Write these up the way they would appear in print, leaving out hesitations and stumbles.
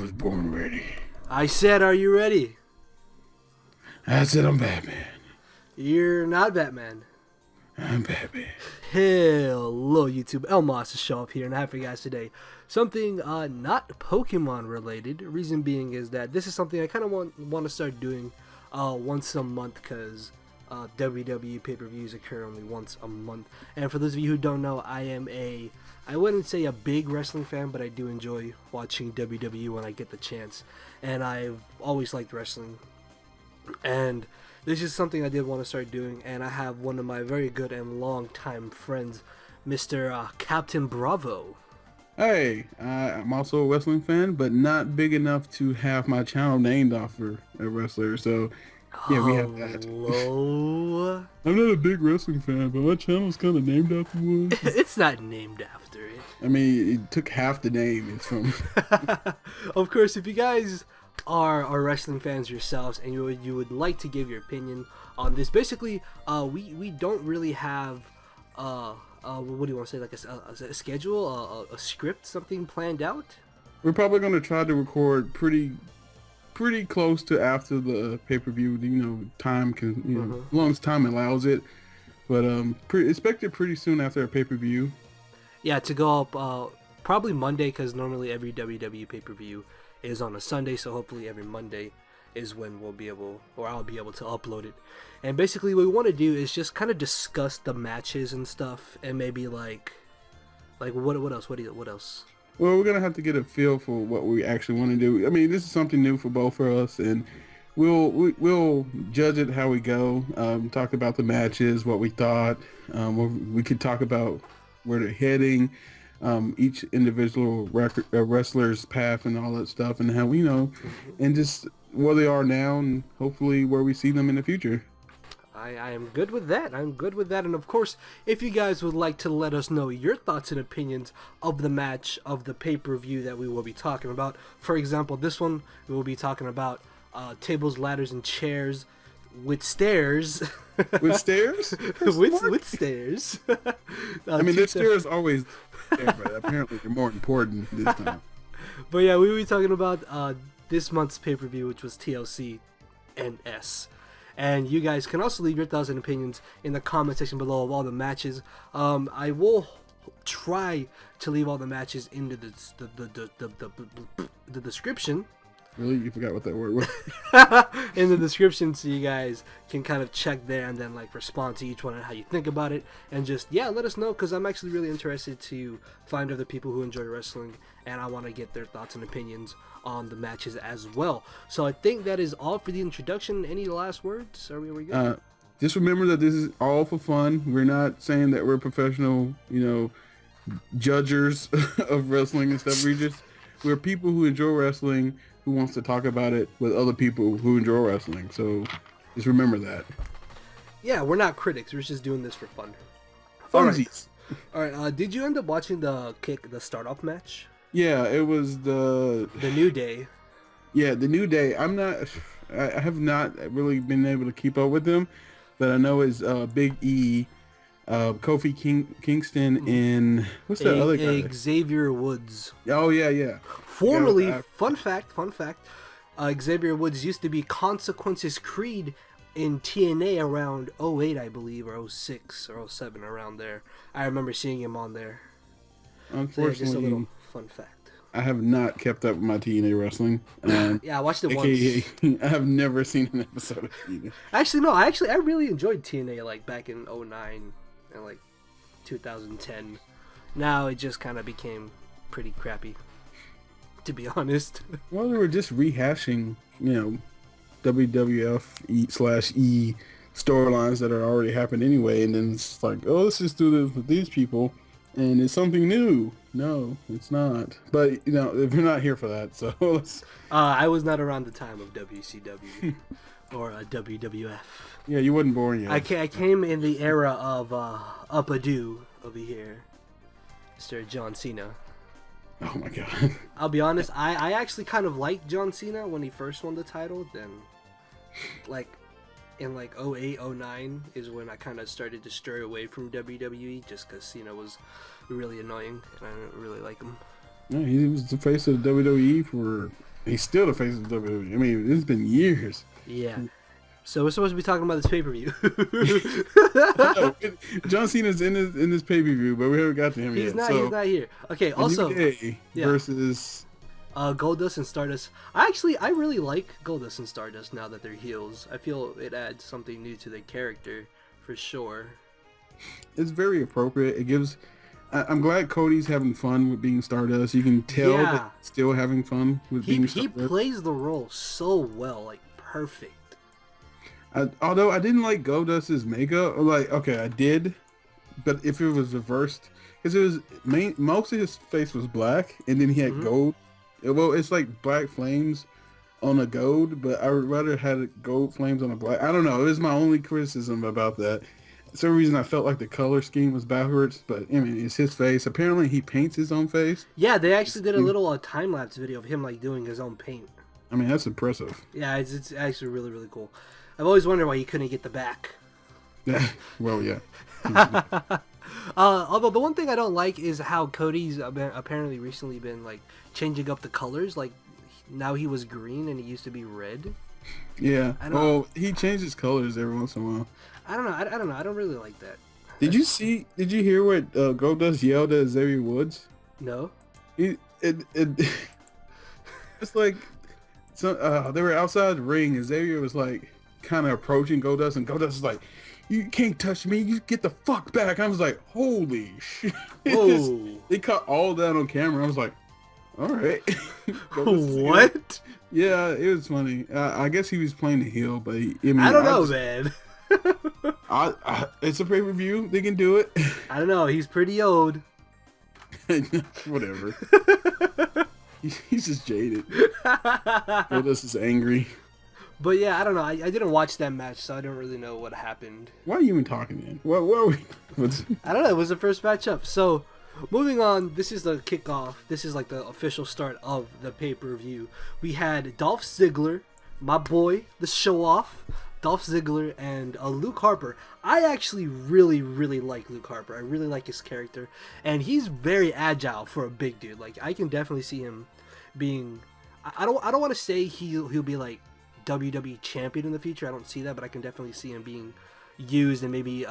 was born ready. I said, are you ready? I said I'm Batman. You're not Batman. I'm Batman. Hello, YouTube. Elmas to show up here and I have for you guys today something not Pokemon related. Reason being is that this is something I kind of want to start doing once a month because WWE pay-per-views occur only once a month. And for those of you who don't know, I wouldn't say a big wrestling fan, but I do enjoy watching WWE when I get the chance. And I've always liked wrestling. And this is something I did want to start doing, and I have one of my very good and long-time friends, Mr. Captain Bravo. Hey, I'm also a wrestling fan, but not big enough to have my channel named after a wrestler. So, yeah, we have that. Hello? I'm not a big wrestling fan, but my channel's kind of named after one. It's not named after it. I mean, it took half the name. It's from. Of course, if you guys are wrestling fans yourselves and you would like to give your opinion on this, basically we don't really have what do you want to say, like a schedule, a script, something planned out. We're probably going to try to record pretty close to after the pay-per-view, time can, as long as time allows it, but expect it pretty soon after a pay-per-view. Yeah, to go up probably Monday, because normally every WWE pay-per-view is on a Sunday, so hopefully every Monday is when I'll be able to upload it. And basically what we want to do is just kind of discuss the matches and stuff, and maybe like what else? Well, we're gonna have to get a feel for what we actually want to do. I mean, this is something new for both of us, and we'll judge it how we go. Talk about the matches, what we thought. We could talk about where they're heading. Each individual wrestler's path and all that stuff, and how we and just where they are now, and hopefully where we see them in the future. I am good with that. And of course, if you guys would like to let us know your thoughts and opinions of the match of the pay-per-view that we will be talking about. For example, this one we will be talking about tables, ladders, and chairs with stairs. With stairs? with stairs. I mean, the stairs always there, but apparently they're more important this time. But yeah, we will be talking about this month's pay-per-view, which was TLC and S. And you guys can also leave your thoughts and opinions in the comment section below of all the matches. I will try to leave all the matches in the description. Really? You forgot what that word was? In the description, so you guys can kind of check there and then respond to each one and how you think about it, and just let us know, because I'm actually really interested to find other people who enjoy wrestling, and I want to get their thoughts and opinions on the matches as well. So I think that is all for the introduction. Any last words? Are we good? Just remember that this is all for fun. We're not saying that we're professional, judgers of wrestling and stuff. We're people who enjoy wrestling, who wants to talk about it with other people who enjoy wrestling. So just remember that. Yeah, we're not critics. We're just doing this for fun. Funsies. All right. Did you end up watching the start-off match? Yeah, it was the New Day. Yeah, the New Day. I have not really been able to keep up with them, but I know it's Big E, Kofi Kingston, and what's that other guy? Xavier Woods. Oh yeah. Formerly, fun fact, Xavier Woods used to be Consequences Creed in TNA around 08, I believe, or 06 or 07, around there. I remember seeing him on there. Unfortunately, so just a little fun fact. I have not kept up with my TNA wrestling. Yeah, I watched it once. I have never seen an episode of TNA. Actually, no. I really enjoyed TNA back in 09 and 2010. Now it just kind of became pretty crappy, to be honest. Well, they were just rehashing, WWF/E storylines that are already happened anyway, and then it's like, oh, let's just do this with these people, and it's something new. No, it's not. But if you're not here for that, so let's... I was not around the time of WCW or WWF. Yeah, you wasn't born yet. I came in the era of Up-a-Doo over here, Mr. John Cena. Oh my god. I'll be honest, I actually kind of liked John Cena when he first won the title. Then in 08, 09 is when I kind of started to stray away from WWE, just because Cena was really annoying and I didn't really like him. Yeah, he was the face of WWE for He's still the face of WWE. I mean, it's been years. Yeah. So we're supposed to be talking about this pay-per-view. John Cena's in this pay-per-view, but we haven't got to him yet. He's not here. Okay, also... New Day versus... Goldust and Stardust. I really like Goldust and Stardust now that they're heels. I feel it adds something new to their character, for sure. It's very appropriate. It gives... I'm glad Cody's having fun with being Stardust. You can tell that he's still having fun with being Stardust. He plays the role so well, like perfect. Although I didn't like Goldust's makeup. Like, okay, I did, but if it was reversed, because it was most of his face was black, and then he had gold. Well, it's like black flames on a gold, but I would rather had gold flames on a black. I don't know. It was my only criticism about that. For some reason, I felt like the color scheme was backwards, but I mean, it's his face. Apparently, he paints his own face. Yeah, they actually did a little time-lapse video of him like doing his own paint. I mean, that's impressive. Yeah, it's actually really, really cool. I've always wondered why he couldn't get the back. Well, yeah. Although the one thing I don't like is how Cody's apparently recently been like changing up the colors. Like now he was green and he used to be red. Yeah. Well, he changes colors every once in a while. I don't know. I don't know. I don't really like that. Did you hear what Goldust yelled at Xavier Woods? No. It's like they were outside the ring and Xavier was like kind of approaching Goldust, and Goldust was like, "You can't touch me. You get the fuck back." I was like, "Holy shit!" They caught all that on camera. I was like, "All right." What? Yeah, it was funny. I guess he was playing the heel, but I don't know, man. It's a pay-per-view. They can do it. I don't know. He's pretty old. Whatever. He's just jaded. Goldust is angry. But yeah, I don't know. I didn't watch that match, so I don't really know what happened. Why are you even talking then? What are we? I don't know. It was the first matchup. So, moving on, this is the kickoff. This is like the official start of the pay-per-view. We had Dolph Ziggler, my boy, the show-off, Dolph Ziggler, and Luke Harper. I actually really, really like Luke Harper. I really like his character. And he's very agile for a big dude. Like, I can definitely see him being... I don't want to say he'll be like WWE champion in the future. I don't see that, but I can definitely see him being used and maybe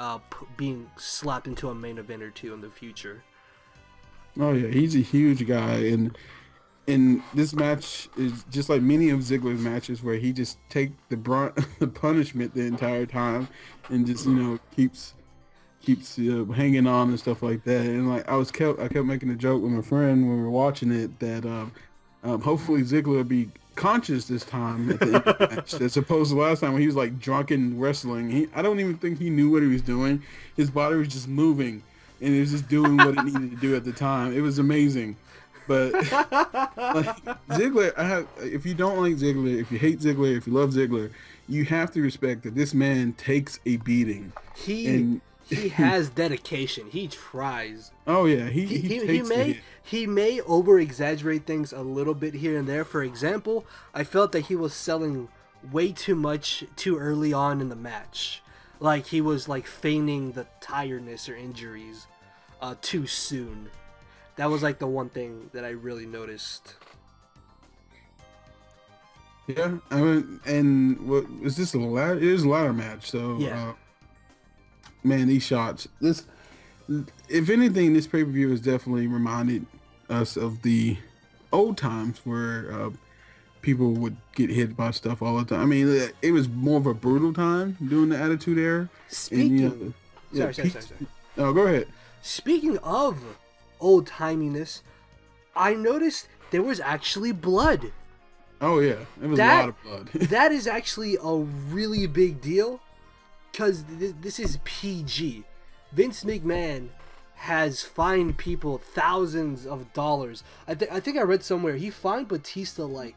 being slapped into a main event or two in the future. Oh yeah, he's a huge guy, and this match is just like many of Ziggler's matches where he just take the brunt, the punishment the entire time, and just keeps hanging on and stuff like that. And like I kept making a joke with my friend when we were watching it that hopefully Ziggler will be conscious this time at the end of the match, as opposed to last time when he was like drunken wrestling. I don't even think he knew what he was doing. His body was just moving, and it was just doing what it needed to do at the time. It was amazing. But like, Ziggler, if you don't like Ziggler, if you hate Ziggler, if you love Ziggler, you have to respect that this man takes a beating. He has dedication. He tries. Oh yeah, he may over exaggerate things a little bit here and there. For example, I felt that he was selling way too much too early on in the match. Like he was like feigning the tiredness or injuries too soon. That was like the one thing that I really noticed. Yeah, I mean, and what was this a ladder? It was a ladder match, so yeah. Man, these shots. If anything, this pay-per-view has definitely reminded us of the old times where people would get hit by stuff all the time. I mean, it was more of a brutal time during the Attitude Era. Speaking, sorry. Oh, go ahead. Speaking of old timiness, I noticed there was actually blood. Oh yeah, it was a lot of blood. That is actually a really big deal. Because this is PG. Vince McMahon has fined people thousands of dollars. I think I read somewhere he fined Batista like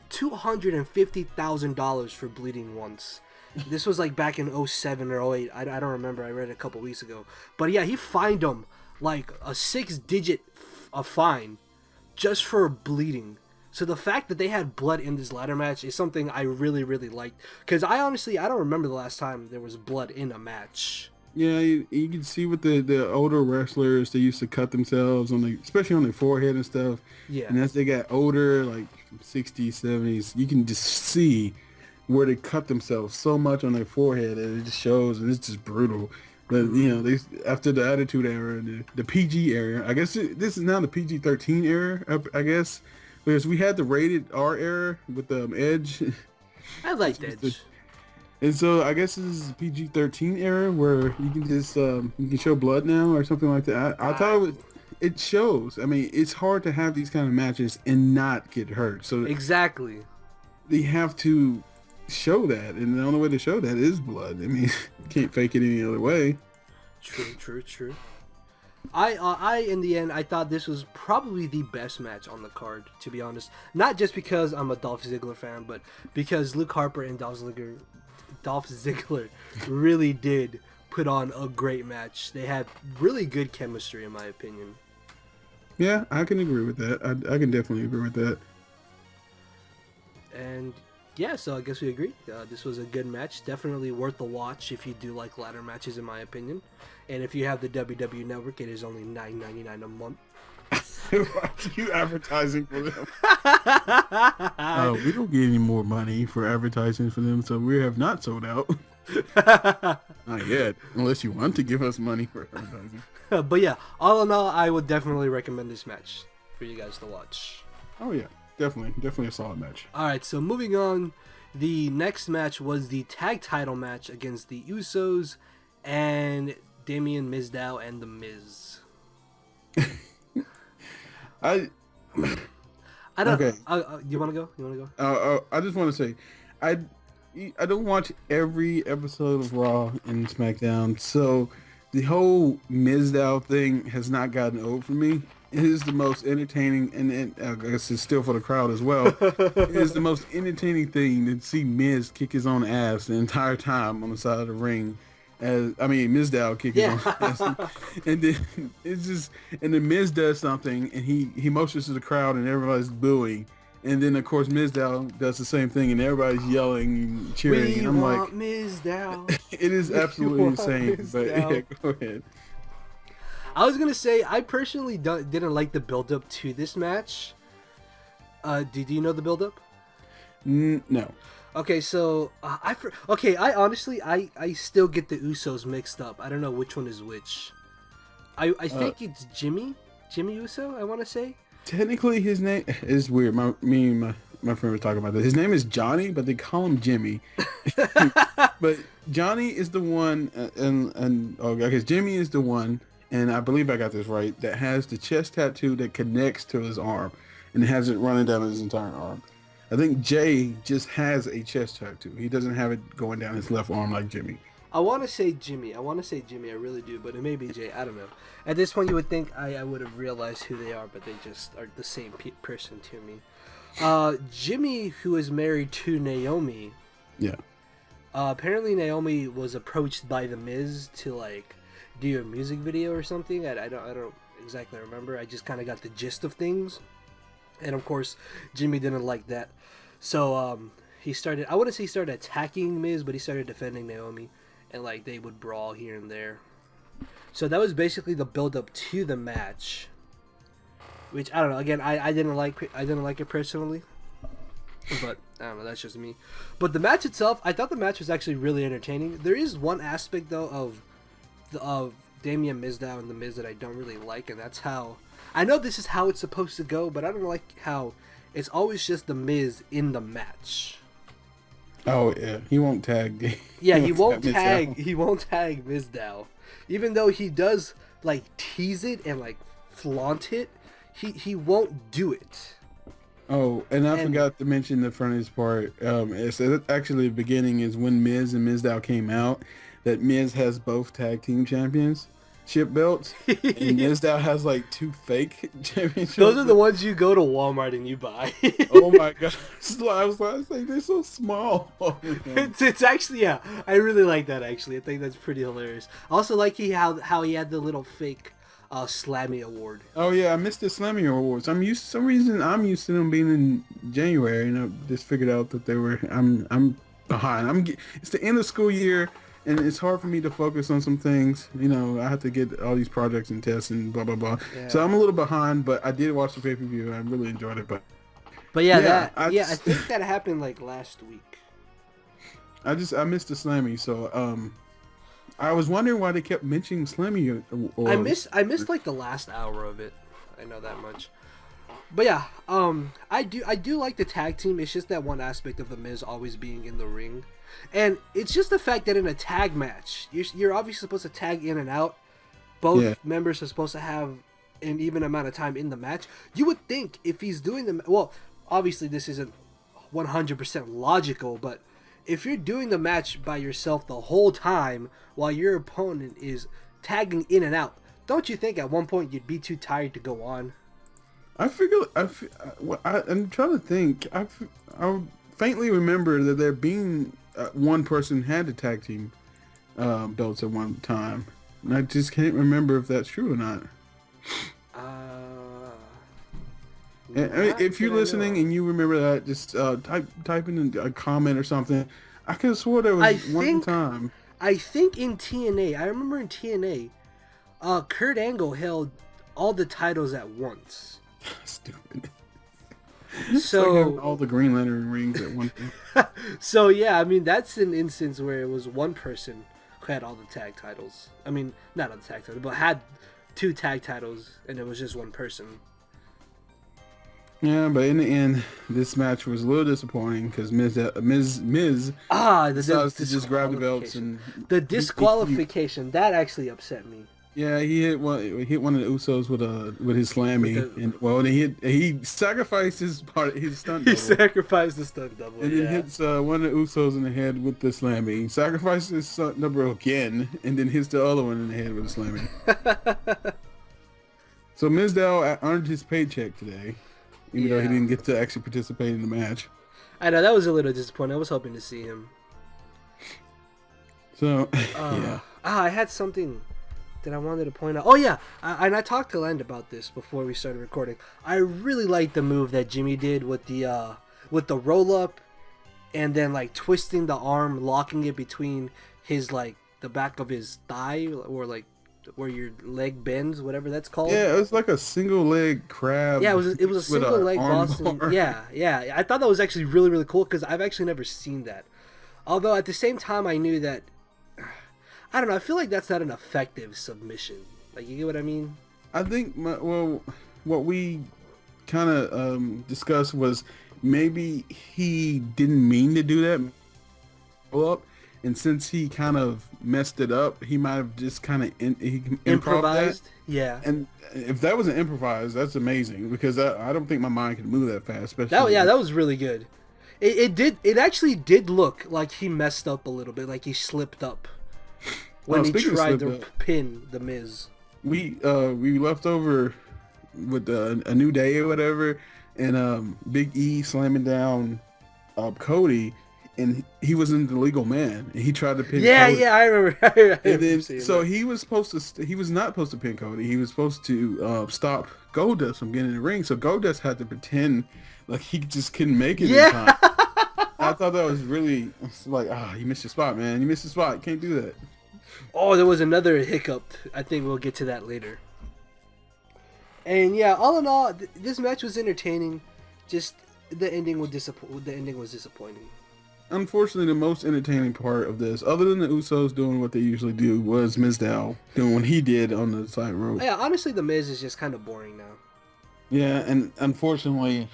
$250,000 for bleeding once. This was like back in 07 or 08. I don't remember. I read it a couple weeks ago. But yeah, he fined him like a 6-digit fine just for bleeding. So the fact that they had blood in this ladder match is something I really, really liked. Because I don't remember the last time there was blood in a match. Yeah, you can see with the older wrestlers, they used to cut themselves, especially on their forehead and stuff. Yeah. And as they got older, like 60s, 70s, you can just see where they cut themselves so much on their forehead that it just shows, and it's just brutal. But they after the Attitude Era, the PG era, I guess this is now the PG-13 era. I guess because we had the rated R era with the Edge. I liked Edge. And so I guess this is the PG-13 era where you can just you can show blood now or something like that. I thought it shows. I mean, it's hard to have these kind of matches and not get hurt. So exactly, they have to show that, and the only way to show that is blood. I mean, you can't fake it any other way. True. I in the end, I thought this was probably the best match on the card, to be honest. Not just because I'm a Dolph Ziggler fan, but because Luke Harper and Dolph Ziggler really did put on a great match. They had really good chemistry, in my opinion. Yeah, I can agree with that. I can definitely agree with that. And yeah, so I guess we agree. This was a good match. Definitely worth the watch if you do like ladder matches, in my opinion. And if you have the WWE Network, it is only $9.99 a month. You advertising for them? We don't get any more money for advertising for them, so we have not sold out. Not yet, unless you want to give us money for advertising. But yeah, all in all, I would definitely recommend this match for you guys to watch. Oh yeah, definitely a solid match. All right, so moving on, the next match was the tag title match against the Usos and Damien, Mizdow, and The Miz. I don't. Okay. You want to go? I just want to say, I don't watch every episode of Raw and SmackDown, so the whole Mizdow thing has not gotten old for me. It is the most entertaining, and I guess it's still for the crowd as well. It is the most entertaining thing to see Miz kick his own ass the entire time on the side of the ring. Mizdow kick his own ass, and then it's just, and then Miz does something, and he motions to the crowd, and everybody's booing, and then of course Mizdow does the same thing, and everybody's yelling and cheering. And I'm like, Mizdow. It is absolutely insane. But yeah, go ahead. I was gonna say I personally didn't like the build up to this match. Do you know the build up? No. Okay, so I honestly still get the Usos mixed up. I don't know which one is which. I think it's Jimmy Uso, I want to say. Technically, his name is weird. My friend was talking about this. His name is Johnny, but they call him Jimmy. But Johnny is the one, I guess Jimmy is the one, and I believe I got this right, that has the chest tattoo that connects to his arm, and has it running down his entire arm. I think Jay just has a chest tattoo. He doesn't have it going down his left arm like Jimmy. I want to say Jimmy. I really do, but it may be Jay. I don't know. At this point, you would think I would have realized who they are, but they just are the same person to me. Jimmy, who is married to Naomi. Yeah. Apparently, Naomi was approached by The Miz to like do a music video or something. I don't exactly remember. I just kind of got the gist of things. And of course, Jimmy didn't like that. So he started attacking Miz, but he started defending Naomi, and like they would brawl here and there. So that was basically the build up to the match, which I don't know. Again, I didn't like it personally, but I don't know. That's just me. But the match itself, I thought the match was actually really entertaining. There is one aspect though of Damien, Mizdow, and The Miz that I don't really like, and that's how. I know this is how it's supposed to go, but I don't like how it's always just The Miz in the match. Oh yeah, he won't tag. He won't tag Mizdow, even though he does like tease it and like flaunt it. He won't do it. Oh, and I forgot to mention the funniest part. It's actually the beginning is when Miz and Mizdow came out. That Miz has both tag team championship belts, and Mizdow has like 2 fake championships. Those are the ones you go to Walmart and you buy. Oh my god! I was like, they're so small. It's actually, yeah, I really like that. Actually, I think that's pretty hilarious. I also like how he had the little fake Slammy award. Oh yeah, I missed the Slammy awards. I'm used to them being in January, and I just figured out that they were. I'm behind. It's the end of school year. And it's hard for me to focus on some things. You know, I have to get all these projects and tests and blah, blah, blah. Yeah. So I'm a little behind, but I did watch the pay-per-view. I really enjoyed it. But But yeah, Yeah, I think that happened like last week. I missed the Slammy, so I was wondering why they kept mentioning Slammy. I missed like the last hour of it. I know that much. But yeah, I do like the tag team. It's just that one aspect of the Miz always being in the ring, and it's just the fact that in a tag match, you're obviously supposed to tag in and out. Both members are supposed to have an even amount of time in the match. You would think if he's doing obviously this isn't 100% logical, but if you're doing the match by yourself the whole time while your opponent is tagging in and out, don't you think at one point you'd be too tired to go on? I'm trying to think. I faintly remember that there being one person had the tag team belts at one time, and I just can't remember if that's true or not. If you're listening and you remember that, just type in a comment or something. I could have swore there was one time. I think in TNA, I remember in TNA, Kurt Angle held all the titles at once. Stupid. So like all the Green Lantern rings at one time. So yeah, I mean that's an instance where it was one person who had all the tag titles. I mean, not all the tag titles, but had 2 tag titles, and it was just one person. Yeah, but in the end, this match was a little disappointing because Miz decided to just grab the belts and the disqualification that actually upset me. Yeah, he hit one of the Usos with his slammy, he sacrificed his stunt double. He sacrificed the stunt double, and then hits one of the Usos in the head with the slammy. Sacrifices his stunt double again, and then hits the other one in the head with the slammy. So Mizdow earned his paycheck today, even though he didn't get to actually participate in the match. I know that was a little disappointing. I was hoping to see him. So yeah. I had something that I wanted to point out. Oh yeah, and I talked to Land about this before we started recording. I really liked the move that Jimmy did with the roll up, and then like twisting the arm, locking it between his like the back of his thigh, or like where your leg bends, whatever that's called. Yeah, it was like a single leg crab. Yeah, it was a single leg Boston. Yeah. I thought that was actually really, really cool because I've actually never seen that. Although at the same time, I knew that. I don't know. I feel like that's not an effective submission. Like, you get what I mean? I think, what we kind of discussed was maybe he didn't mean to do that up, and since he kind of messed it up, he might have just kind of improvised. Yeah. And if that was an improvised, that's amazing because I don't think my mind could move that fast. Especially that was really good. It actually did look like he messed up a little bit, like he slipped up. When he tried to pin the Miz. We left over with a New Day or whatever, and Big E slamming down Cody, and he was an illegal man, and he tried to pin Cody. Yeah, I remember. And then so he was not supposed to pin Cody. He was supposed to stop Goldust from getting in the ring. So Goldust had to pretend like he just couldn't make it in time. I thought that was really like, you missed your spot, man. You missed your spot. You can't do that. Oh, there was another hiccup. I think we'll get to that later. And yeah, all in all, this match was entertaining. Just the ending was disappointing. Unfortunately, the most entertaining part of this, other than the Usos doing what they usually do, was Mizdow doing what he did on the side rope. Yeah, honestly, the Miz is just kind of boring now. Yeah, and unfortunately,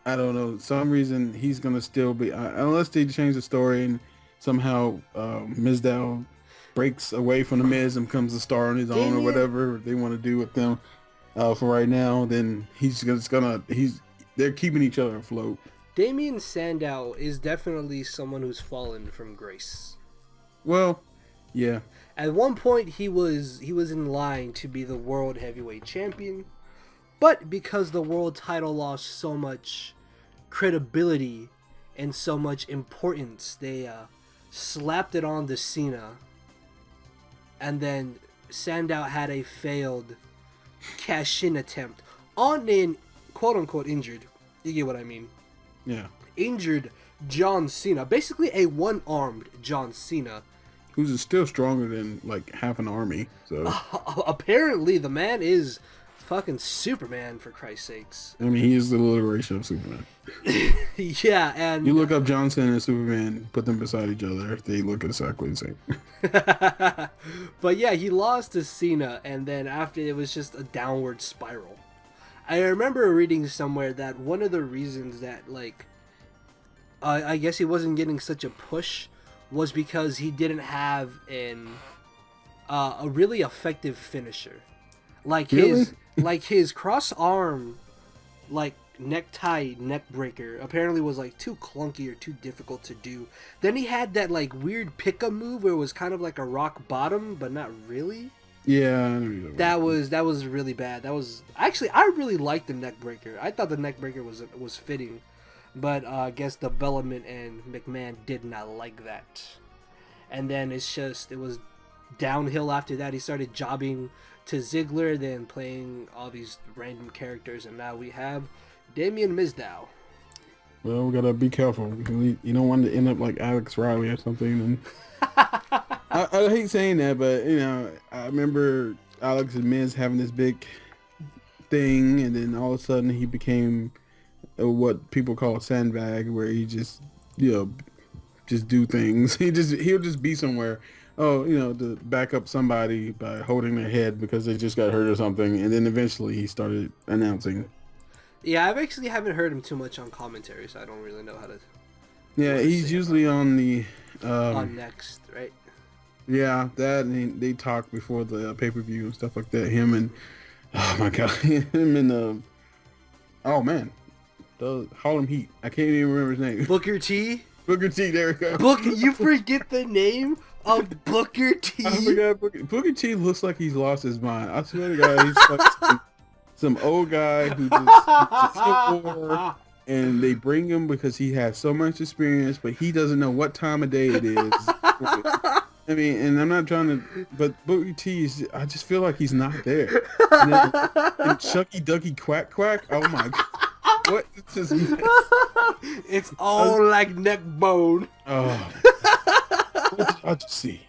I don't know, some reason he's gonna still be, unless they change the story and somehow Mizdow breaks away from the Miz and becomes a star on his own or whatever they want to do with them for right now, then they're keeping each other afloat. Damien Sandow is definitely someone who's fallen from grace. Well, yeah. At one point he was in line to be the world heavyweight champion, but because the world title lost so much credibility and so much importance, they slapped it on to Cena. And then Sandow had a failed cash-in attempt on an quote-unquote injured, you get what I mean? Yeah. Injured John Cena. Basically a one-armed John Cena. Who's still stronger than like half an army. So apparently the man is Fucking Superman, for Christ's sakes. I mean, he is the alliteration of Superman. Yeah, and you look up John Cena and Superman, put them beside each other, they look exactly the same. But yeah, he lost to Cena, and then after it was just a downward spiral. I remember reading somewhere that one of the reasons that, like, I guess he wasn't getting such a push was because he didn't have a really effective finisher. Like his cross arm, like necktie neck breaker apparently was like too clunky or too difficult to do. Then he had that like weird pickup move where it was kind of like a rock bottom, but not really. Yeah, I know that was really bad. That was actually, I really liked the neck breaker. I thought the neck breaker was fitting, but I guess development and McMahon did not like that. And then it was downhill after that. He started jobbing to Ziggler, then playing all these random characters, and now we have Damien Mizdow. Well, we gotta be careful because you don't want to end up like Alex Riley or something. And I hate saying that, but you know, I remember Alex and Miz having this big thing, and then all of a sudden he became what people call a sandbag, where he just just do things. He'll just be somewhere. Oh, to back up somebody by holding their head because they just got hurt or something, and then eventually he started announcing. Yeah, I actually haven't heard him too much on commentary, so I don't really know how to. Yeah, he's usually on the. On Next, right? Yeah, that, and they talk before the pay-per-view and stuff like that. Him and oh my god, him and oh man, the Harlem Heat. I can't even remember his name. Booker T. Booker T. There we go. You forget the name of Booker T. I forgot Booker T. looks like he's lost his mind. I swear to God, he's like some old guy who just and they bring him because he has so much experience, but he doesn't know what time of day it is. I mean, and I'm not trying to, but Booker T is, I just feel like he's not there. And Chucky Ducky Quack Quack, oh my god. What is this mess? It's all like neck bone. Oh. What did I just see?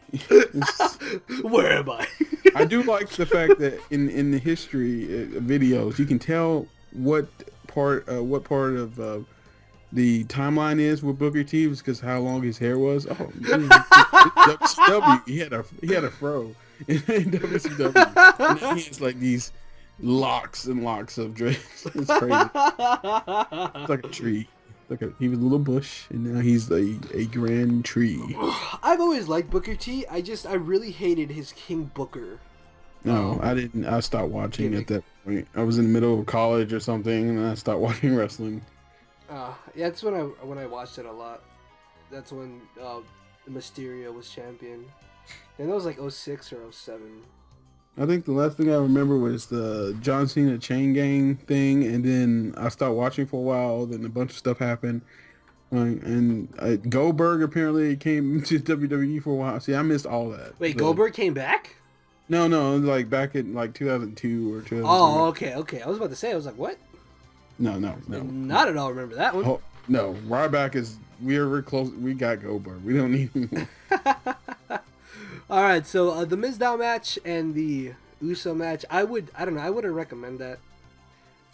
Where am I? I do like the fact that in the history videos, you can tell what part of the timeline is with Booker T, because how long his hair was. Oh, WCW, he had a fro in WCW. And now he has like these locks and locks of dreads. It's crazy. It's like a tree. He was a little bush, and now he's a grand tree. I've always liked Booker T. I really hated his King Booker. No, I didn't. I stopped watching at that point. I was in the middle of college or something, and I stopped watching wrestling. Yeah, that's when I watched it a lot. That's when Mysterio was champion, and that was like 06 or 07. I think the last thing I remember was the John Cena Chain Gang thing, and then I stopped watching for a while. Then a bunch of stuff happened, and Goldberg apparently came to WWE for a while. See, I missed all that. Wait, Goldberg came back? No, like back in like 2002 or 2003. Oh, okay. I was about to say, I was like, what? No. Not at all remember that one. Oh, no, Ryback is, we're close. We got Goldberg. We don't need him. All right, so the Mizdow match and the Uso match, I don't know, I wouldn't recommend that.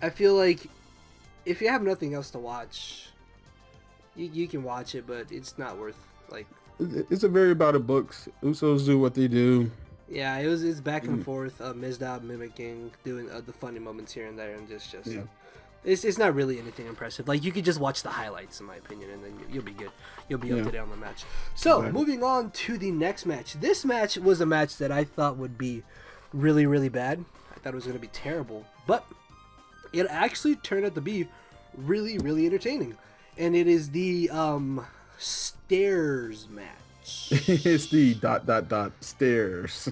I feel like if you have nothing else to watch, you can watch it, but it's not worth, like... It's a very about the books. Usos do what they do. Yeah, it's back and forth, Mizdow mimicking, doing the funny moments here and there, and just yeah. It's not really anything impressive. Like, you could just watch the highlights, in my opinion, and then you'll be good. You'll be up to date on the match. So, moving on to the next match. This match was a match that I thought would be really, really bad. I thought it was going to be terrible. But it actually turned out to be really, really entertaining. And it is the stairs match. It's the ... stairs.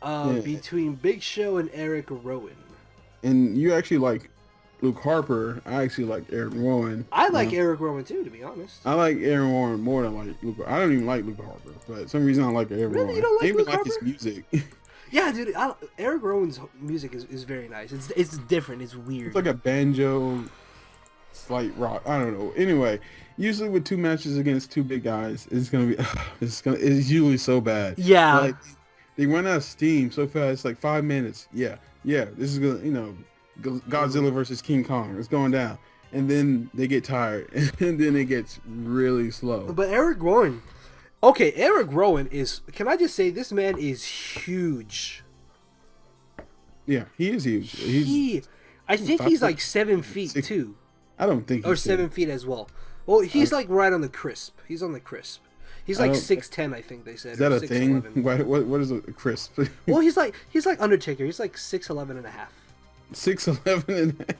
Between Big Show and Eric Rowan. And you actually like Luke Harper. I actually like Eric Rowan. I like Eric Rowan too, to be honest. I like Eric Rowan more than like Luke. I don't even like Luke Harper, but for some reason I like Eric Rowan. You don't like I even Luke like Harper? his music. Yeah, dude. Eric Rowan's music is very nice. It's different. It's weird. It's like a banjo, slight rock. I don't know. Anyway, usually with two matches against two big guys, it's usually so bad. Yeah. Like, they run out of steam so fast, like 5 minutes. Yeah, this is gonna, Godzilla versus King Kong. It's going down, and then they get tired, and then it gets really slow. But Eric Rowan, okay, Eric Rowan is. Can I just say this man is huge? Yeah, he is huge. I think he's like 7 feet too. I don't think or 7 feet as well. Well, he's like right on the crisp. He's on the crisp. He's like 6'10", I think they said. Is that a thing? What is a crisp? Well, he's like Undertaker. He's like 6'11" and a half. 6'11" and a half.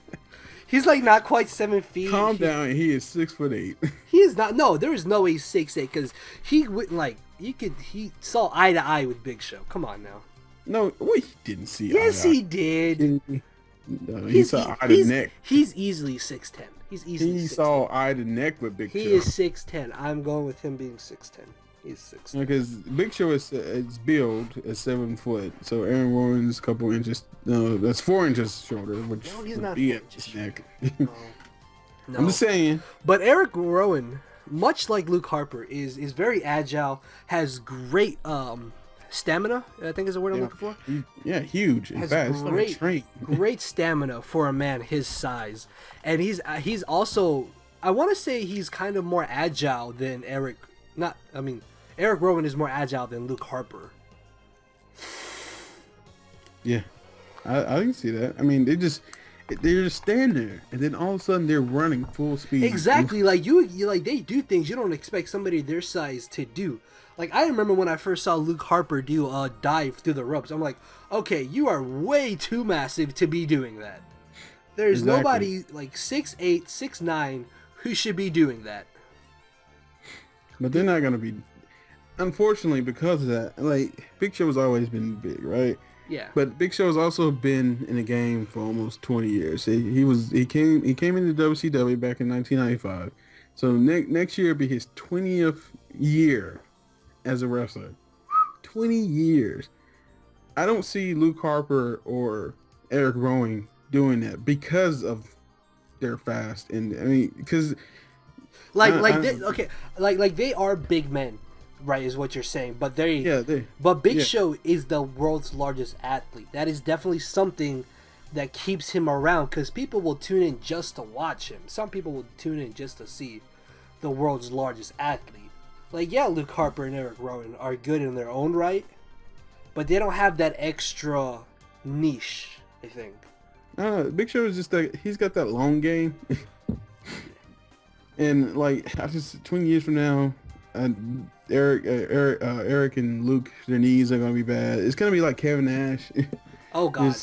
He's like not quite 7 feet. Calm down. He is 6'8". He is not. No, there is no way he's 6'8" because he wouldn't like. He saw eye to eye with Big Show. Come on now. No, well, he didn't see. Yes, he did. No, he saw eye to neck. He's easily 6'10". He saw eye to neck with Big Show. He is 6'10". I'm going with him being 6'10". He's 6'10". Because Big Show is billed as 7 foot, so Aaron Rowan's a couple inches. No, that's 4 inches shorter, which he's would not be 4 at inches his neck. No. I'm just saying. But Eric Rowan, much like Luke Harper, is very agile, has great stamina, I think is the word I'm looking for. Yeah, huge and fast. Like a train. Great stamina for a man his size. And he's also, I want to say he's kind of more agile than Eric Rowan is more agile than Luke Harper. Yeah, I can see that. I mean, they're just standing there, and then all of a sudden they're running full speed. Exactly, like you like they do things you don't expect somebody their size to do. Like, I remember when I first saw Luke Harper do a dive through the ropes. I'm like, okay, you are way too massive to be doing that. There's nobody like 6'8", 6'9", who should be doing that. But they're not going to be... Unfortunately, because of that, like, Big Show has always been big, right? Yeah. But Big Show has also been in the game for almost 20 years. He came into WCW back in 1995. So next year will be his 20th year as a wrestler. 20 years. I don't see Luke Harper or Eric Rowan doing that because of their fast, and I mean, because they are big men, right? Is what you're saying, but Big Show is the world's largest athlete. That is definitely something that keeps him around, because people will tune in just to watch him. Some people will tune in just to see the world's largest athlete. Like, yeah, Luke Harper and Eric Rowan are good in their own right, but they don't have that extra niche, I think. Big Show is just that he's got that long game. And like, 20 years from now, Eric and Luke, their knees are gonna be bad. It's gonna be like Kevin Nash. Oh God.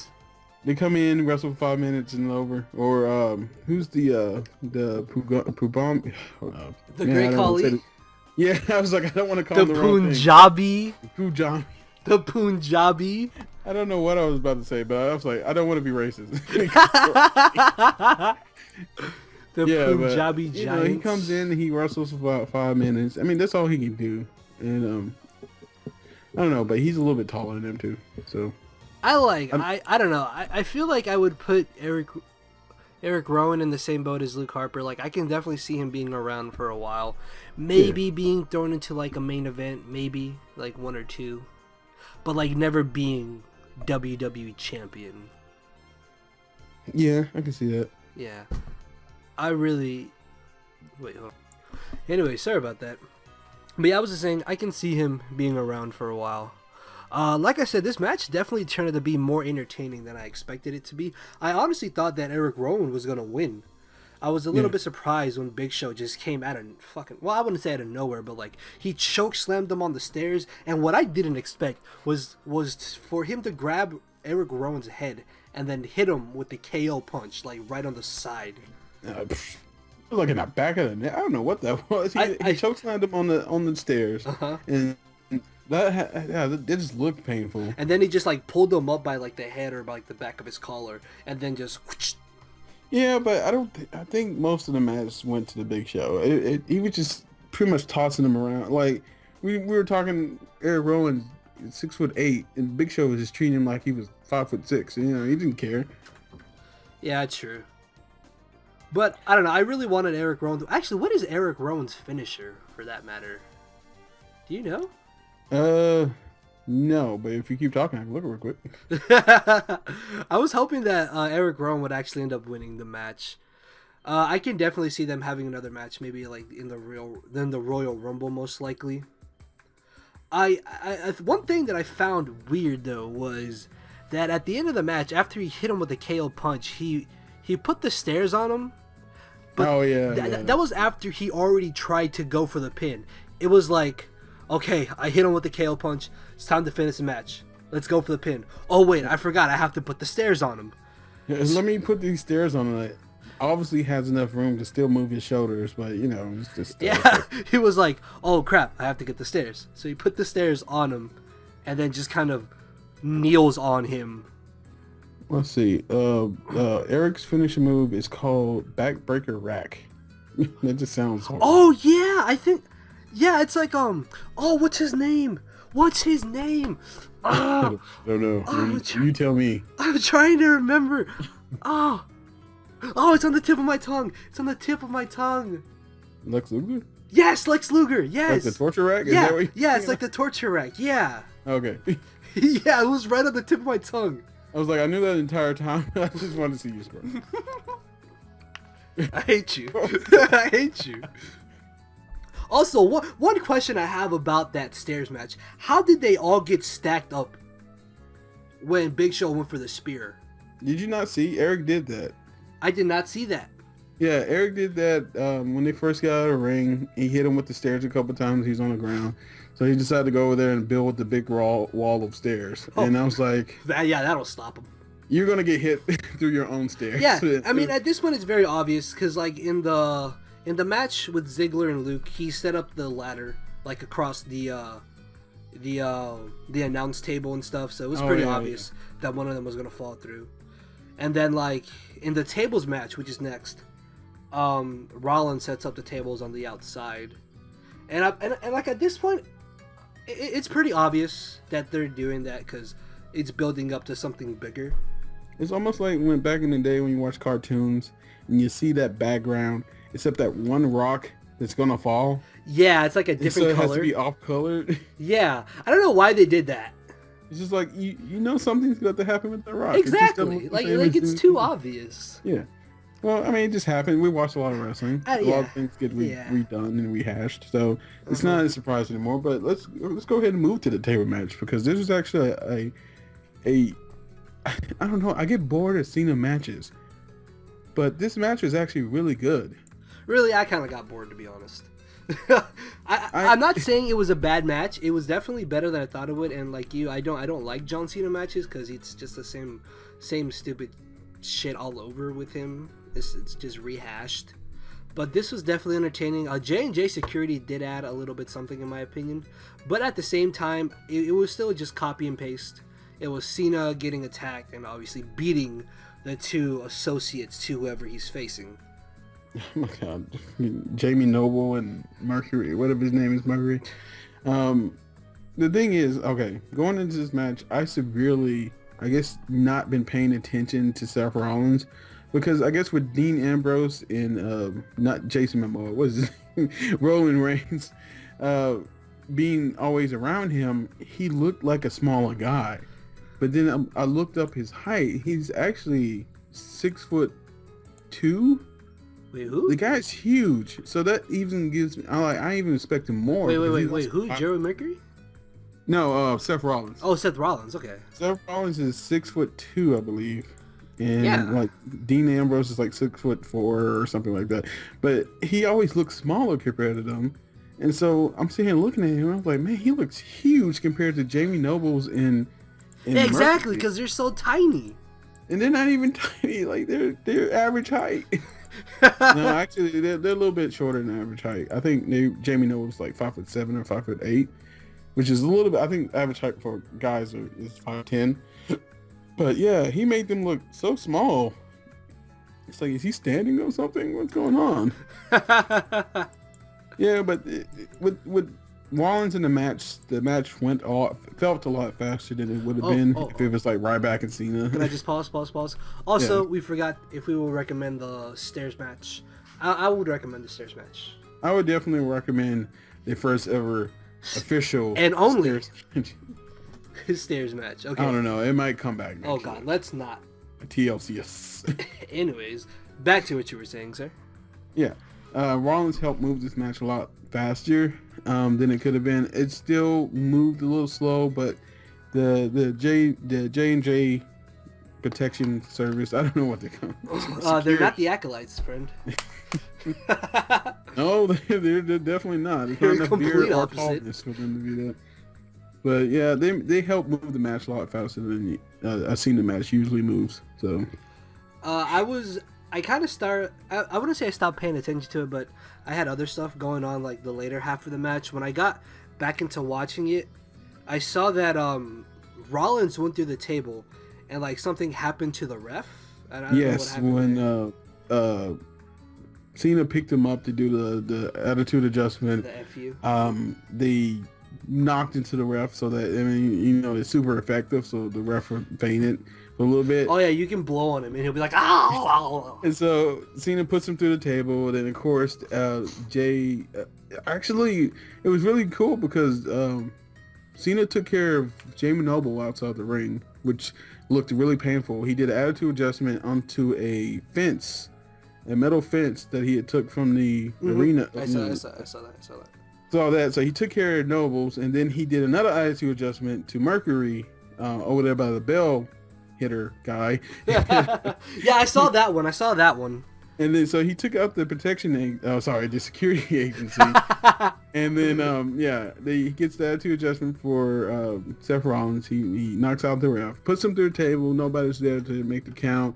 They come in, wrestle for 5 minutes and over. Or who's the Pubam? The Great Khali. Yeah, I was like, I don't want to call him the wrong Punjabi. Thing. The Punjabi. I don't know what I was about to say, but I was like, I don't want to be racist. Punjabi Giants. He comes in, he wrestles for about 5 minutes. I mean, that's all he can do. And I don't know, but he's a little bit taller than him too. So I don't know. I feel like I would put Eric Rowan in the same boat as Luke Harper. Like, I can definitely see him being around for a while. Maybe being thrown into like a main event, maybe like 1 or 2. But like never being WWE champion. Yeah, I can see that. Yeah. Wait, hold on. Anyway, sorry about that. But yeah, I was just saying, I can see him being around for a while. Like I said, this match definitely turned out to be more entertaining than I expected it to be. I honestly thought that Eric Rowan was going to win. I was a little bit surprised when Big Show just came out of well, I wouldn't say out of nowhere, but like, he choke slammed him on the stairs, and what I didn't expect was for him to grab Eric Rowan's head and then hit him with the KO punch, like right on the side. Like in the back of the neck. I don't know what that was. He chokeslammed him on the stairs, and that just looked painful. And then he just like pulled him up by like the head or by like the back of his collar, and then just. Whoosh. Yeah, but I think most of the match went to the Big Show. He was just pretty much tossing him around. Like we were talking, Eric Rowan, 6'8", and Big Show was just treating him like he was 5'6". You know, he didn't care. Yeah, true. But I don't know. I really wanted Eric Rowan to... Actually, what is Eric Rowan's finisher, for that matter? Do you know? No, but if you keep talking, I can look real quick. I was hoping that Eric Rowan would actually end up winning the match. I can definitely see them having another match, maybe like in the Royal Rumble, most likely. One thing that I found weird though was that at the end of the match, after he hit him with a KO punch, he put the stairs on him. But oh yeah, that was after he already tried to go for the pin. It was like, okay, I hit him with the KO punch. It's time to finish the match. Let's go for the pin. Oh wait, I forgot. I have to put the stairs on him. Yeah, let me put these stairs on him. Obviously has enough room to still move his shoulders, but you know, it's just yeah. He was like, "Oh crap, I have to get the stairs." So he put the stairs on him, and then just kind of kneels on him. Let's see. Eric's finishing move is called Backbreaker Rack. That just sounds horrible. Oh yeah, I think. Yeah, it's like Oh, what's his name? What's his name? I don't know. You tell me. I'm trying to remember. Oh, it's on the tip of my tongue. It's on the tip of my tongue. Lex Luger? Yes, Lex Luger. Yes. Like the torture rack? Is yeah, that what yeah, it's like the torture rack. Yeah. Okay. Yeah, it was right on the tip of my tongue. I was like, I knew that the entire time. I just wanted to see you score. I hate you. I hate you. Also, one question I have about that stairs match: how did they all get stacked up when Big Show went for the spear? Did you not see? Eric did that. I did not see that. Yeah, Eric did that when they first got out of the ring. He hit him with the stairs a couple times. He's on the ground. So he decided to go over there and build the big wall of stairs. Oh. And I was like... yeah, that'll stop him. You're going to get hit through your own stairs. Yeah, I mean, at this point it's very obvious because like in the match with Ziggler and Luke, he set up the ladder like across the announce table and stuff. So it was pretty obvious that one of them was going to fall through. And then like in the tables match, which is next, Rollins sets up the tables on the outside, and like at this point, it's pretty obvious that they're doing that because it's building up to something bigger. It's almost like when back in the day when you watch cartoons and you see that background, except that one rock that's gonna fall. Yeah, it's like a different color. It has to be off colored. Yeah, I don't know why they did that. It's just like you know something's got to happen with the rock. Exactly, like it's too obvious. Yeah. Well, I mean, it just happened. We watched a lot of wrestling. A lot of things get redone and rehashed, so it's not a surprise anymore. But let's go ahead and move to the table match because this is actually a I don't know. I get bored of Cena matches, but this match is actually really good. Really, I kind of got bored, to be honest. I'm not saying it was a bad match. It was definitely better than I thought it would. And like you, I don't like John Cena matches because it's just the same stupid shit all over with him. It's just rehashed. But this was definitely entertaining. J&J Security did add a little bit something in my opinion. But at the same time, it was still just copy and paste. It was Cena getting attacked and obviously beating the two associates to whoever he's facing. Oh my god. Jamie Noble and Mercury, whatever his name is, Mercury. The thing is, okay, going into this match, I severely, I guess, not been paying attention to Seth Rollins because I guess with Dean Ambrose and not Jason Momoa, what is his name? Roman Reigns, being always around him, he looked like a smaller guy. But then I looked up his height. He's actually 6'2". Wait, who? The guy's huge, so that even gives me. I even expect him more. Wait, who? Jerry Mercury? No, Seth Rollins. Oh, Seth Rollins. Okay. Seth Rollins is 6'2", I believe, and like Dean Ambrose is like 6'4" or something like that. But he always looks smaller compared to them, and so I'm sitting here looking at him. And I was like, man, he looks huge compared to Jamie Nobles and exactly, because they're so tiny. And they're not even tiny. Like they're average height. No, actually, they're a little bit shorter than average height. I think Jamie Nobles like 5'7" or 5'8", which is a little bit. I think average height for guys is 5'10". But yeah, he made them look so small. It's like, is he standing or something? What's going on? Yeah, but with Rollins in the match felt a lot faster than it would have been if it was like Ryback and Cena. Can I just pause? Also, we forgot if we will recommend the stairs match. I would recommend the stairs match. I would definitely recommend the first ever official and only His stairs match. Okay. I don't know. It might come back. Oh God, let's not. TLC. Anyways, back to what you were saying, sir. Yeah. Rollins helped move this match a lot faster than it could have been. It still moved a little slow, but the J&J protection service, I don't know what they call. They're not the acolytes, friend. No, they're definitely not. It's They're not enough complete beer or opposite. tallness for them to be that. But yeah, they help move the match a lot faster than I've seen the match usually moves. So I wouldn't say I stopped paying attention to it, but I had other stuff going on like the later half of the match. When I got back into watching it, I saw that Rollins went through the table and like something happened to the ref. I don't know what happened when Cena picked him up to do the attitude adjustment. The FU. They knocked into the ref, so that it's super effective. So the ref fainted for a little bit. Oh yeah, you can blow on him and he'll be like, "Ow!" And so Cena puts him through the table. And then of course Jay. Actually, it was really cool because Cena took care of Jamie Noble outside the ring, which looked really painful. He did an attitude adjustment onto a fence. A metal fence that he had took from the arena. I saw that. So he took care of Nobles, and then he did another attitude adjustment to Mercury over there by the bell hitter guy. Yeah, I saw that one. And then so he took out the the security agency, and then he gets the attitude adjustment for Seth Rollins. He knocks out the ref, puts him through the table. Nobody's there to make the count.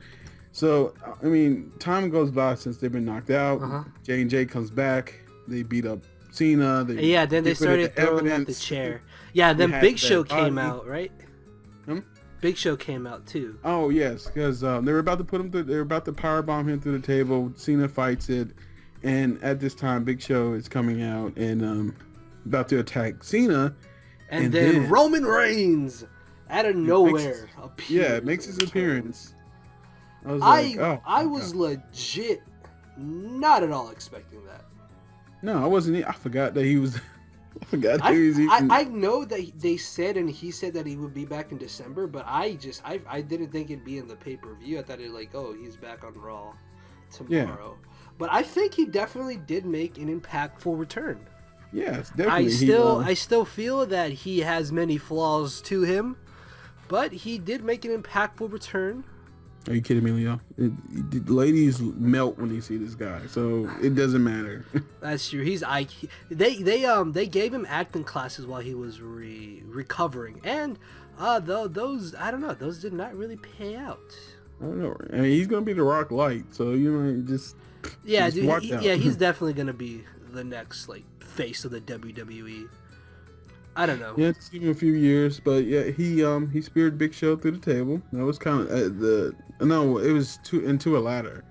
So, I mean, time goes by since they've been knocked out. J&J comes back. They beat up Cena. Then they started throwing out the chair. Yeah, then Big Show came out, right? Big Show came out, too. Oh, yes, because they were about to they were about to powerbomb him through the table. Cena fights it. And at this time, Big Show is coming out and about to attack Cena. And then Roman Reigns, out of nowhere, appears. Makes his appearance. I was legit not at all expecting that. No, I wasn't. I forgot that he was. I know that they said, and he said that he would be back in December, but I didn't think it'd be in the pay-per-view. I thought he's back on Raw tomorrow. Yeah. But I think he definitely did make an impactful return. Yes, definitely. I still feel that he has many flaws to him, but he did make an impactful return. Are you kidding me, Leo? Ladies melt when they see this guy, so it doesn't matter. That's true. They gave him acting classes while he was recovering, and those did not really pay out. I don't know. I mean, he's gonna be the Rock Light, so just watch out. He's definitely gonna be the next face of the WWE. I don't know. Yeah, it's been a few years, but yeah, he speared Big Show through the table. That was kind of it was into a ladder.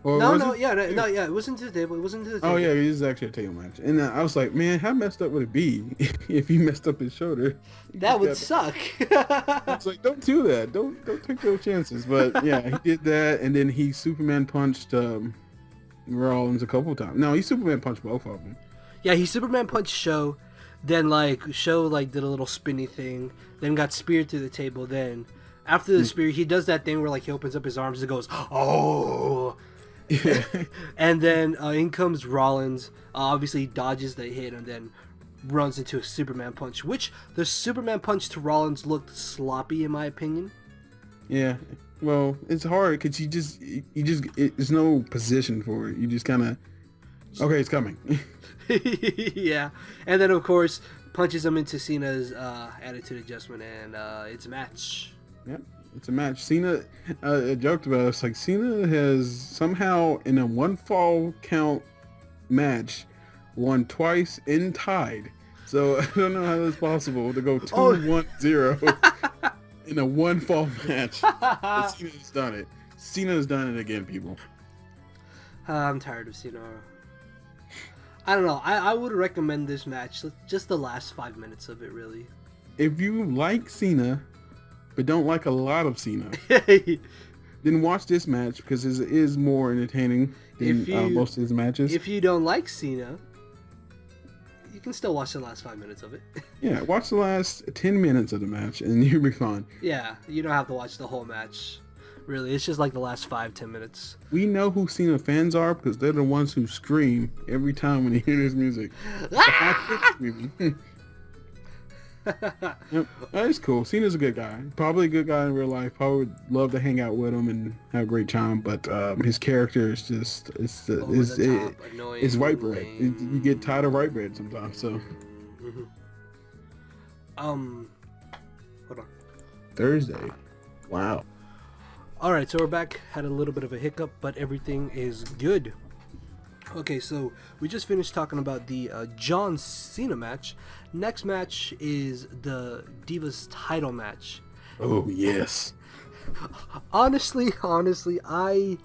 Or it wasn't to the table. It wasn't to the table. Oh yeah, it was actually a table match. And I was like, man, how messed up would it be if he messed up his shoulder? That would suck. It's like, don't do that. Don't take those chances. But yeah, he did that, and then he Superman punched Rollins a couple times. No, he Superman punched both of them. Yeah, he Superman punched Show. Then Show did a little spinny thing, then got speared through the table. Then after the spear, he does that thing where he opens up his arms and goes, "Oh!" Yeah. And then in comes Rollins. Obviously, he dodges the hit and then runs into a Superman punch. Which the Superman punch to Rollins looked sloppy, in my opinion. Yeah, well, it's hard because there's no position for it. You just kind of, okay, it's coming. Yeah, and then of course punches him into Cena's attitude adjustment, and it's a match. Yep, it's a match. Cena joked about it. It's like Cena has somehow in a one fall count match won twice and tied. So I don't know how that's possible to go 2-1-0 in a one fall match. But Cena's done it. Cena's done it again, people. I'm tired of Cena. I don't know. I would recommend this match. Just the last 5 minutes of it, really. If you like Cena, but don't like a lot of Cena, then watch this match because it is more entertaining than most of his matches. If you don't like Cena, you can still watch the last 5 minutes of it. Yeah, watch the last 10 minutes of the match, and you'll be fine. Yeah, you don't have to watch the whole match. Really, it's just like the last 5-10 minutes. We know who Cena fans are because they're the ones who scream every time when they hear this music. Yep, that is cool. Cena's a good guy. Probably a good guy in real life. Probably would love to hang out with him and have a great time. But his character is just it's white bread. You get tired of white bread sometimes. So hold on. Thursday. Wow. All right, so we're back. Had a little bit of a hiccup, but everything is good. Okay, so we just finished talking about the John Cena match. Next match is the Divas title match. Oh, yes. Honestly, I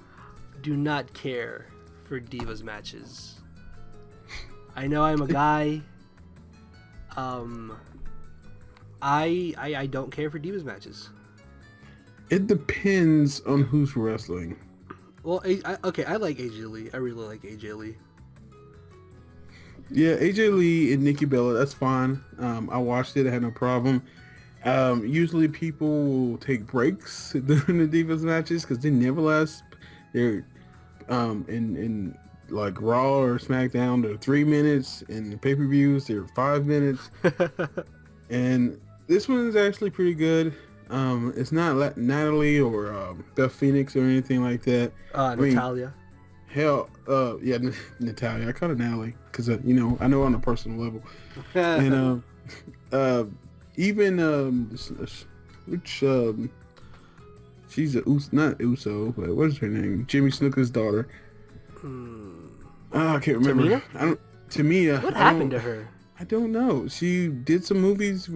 do not care for Divas matches. I know I'm a guy. I don't care for Divas matches. It depends on who's wrestling. Well, I like AJ Lee. I really like AJ Lee. Yeah, AJ Lee and Nikki Bella, that's fine. I watched it, I had no problem. Usually people will take breaks during the Divas matches because they never last. They're in like Raw or SmackDown, they're 3 minutes, and the pay-per-views, they're 5 minutes. And this one is actually pretty good. It's not Natalie or Beth Phoenix or anything like that. Natalia. Yeah, Natalia. I call her Natalie because I know on a personal level. And even she's not Uso, but what is her name? Jimmy Snuka's daughter. I can't remember. Tamia. What happened to her? I don't know. She did some movies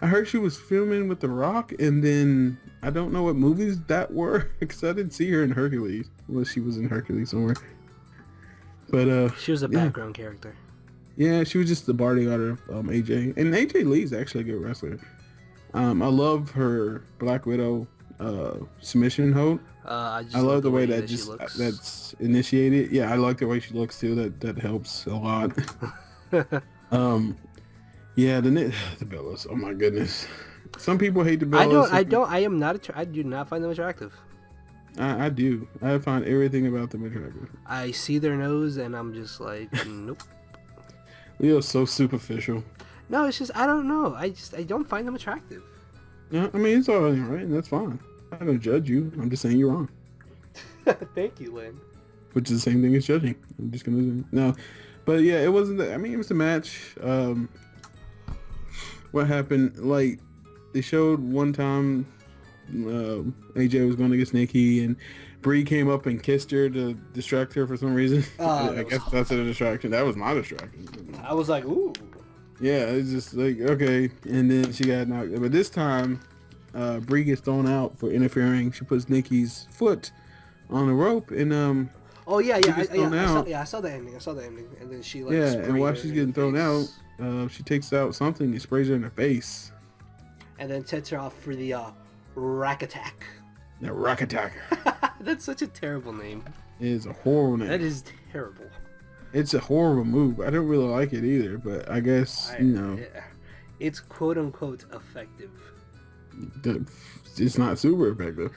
I heard she was filming with The Rock, and then I don't know what movies that were because I didn't see her in Hercules. Well, she was in Hercules somewhere. But she was a background character. Yeah, she was just the bodyguard of AJ. And AJ Lee's actually a good wrestler. I love her Black Widow submission hold. I love the way that's initiated. Yeah, I like the way she looks too. That helps a lot. Yeah, the Bellas. Oh my goodness. Some people hate the Bellas. I do not find them attractive. I do. I find everything about them attractive. I see their nose and I'm just like, nope. Leo's so superficial. No, it's just I don't know. I don't find them attractive. Yeah, I mean it's all right, and that's fine. I'm not gonna judge you. I'm just saying you're wrong. Thank you, Lynn. Which is the same thing as judging. I'm just gonna no. But yeah, it wasn't. I mean, it was a match. What happened? Like they showed one time, AJ was going against Nikki, and Brie came up and kissed her to distract her for some reason. I guess that's a distraction. That was my distraction. I was like, ooh. Yeah, it's just like okay, and then she got knocked. But this time, Brie gets thrown out for interfering. She puts Nikki's foot on the rope, and oh yeah, I saw the ending. And then she and while she's getting thrown out, she takes out something and sprays her in the face. And then sets her off for the rack attack. The rack attack. That's such a terrible name. It is a horrible name. That is terrible. It's a horrible move. I don't really like it either, but I guess it's quote unquote effective. It's not super effective.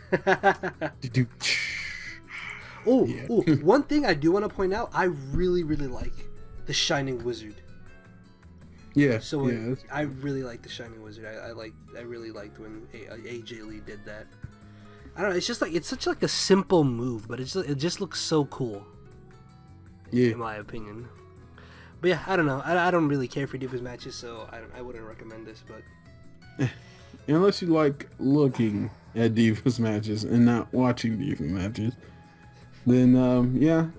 One thing I do want to point out, I really, really like the Shining Wizard. Yeah. So I really like the Shining Wizard. I really liked when AJ Lee did that. I don't know. It's just like it's such like a simple move, but it just looks so cool. Yeah. In my opinion. But yeah, I don't know. I don't really care for Divas matches, so I wouldn't recommend this. But unless you like looking at Divas matches and not watching Divas matches. Then,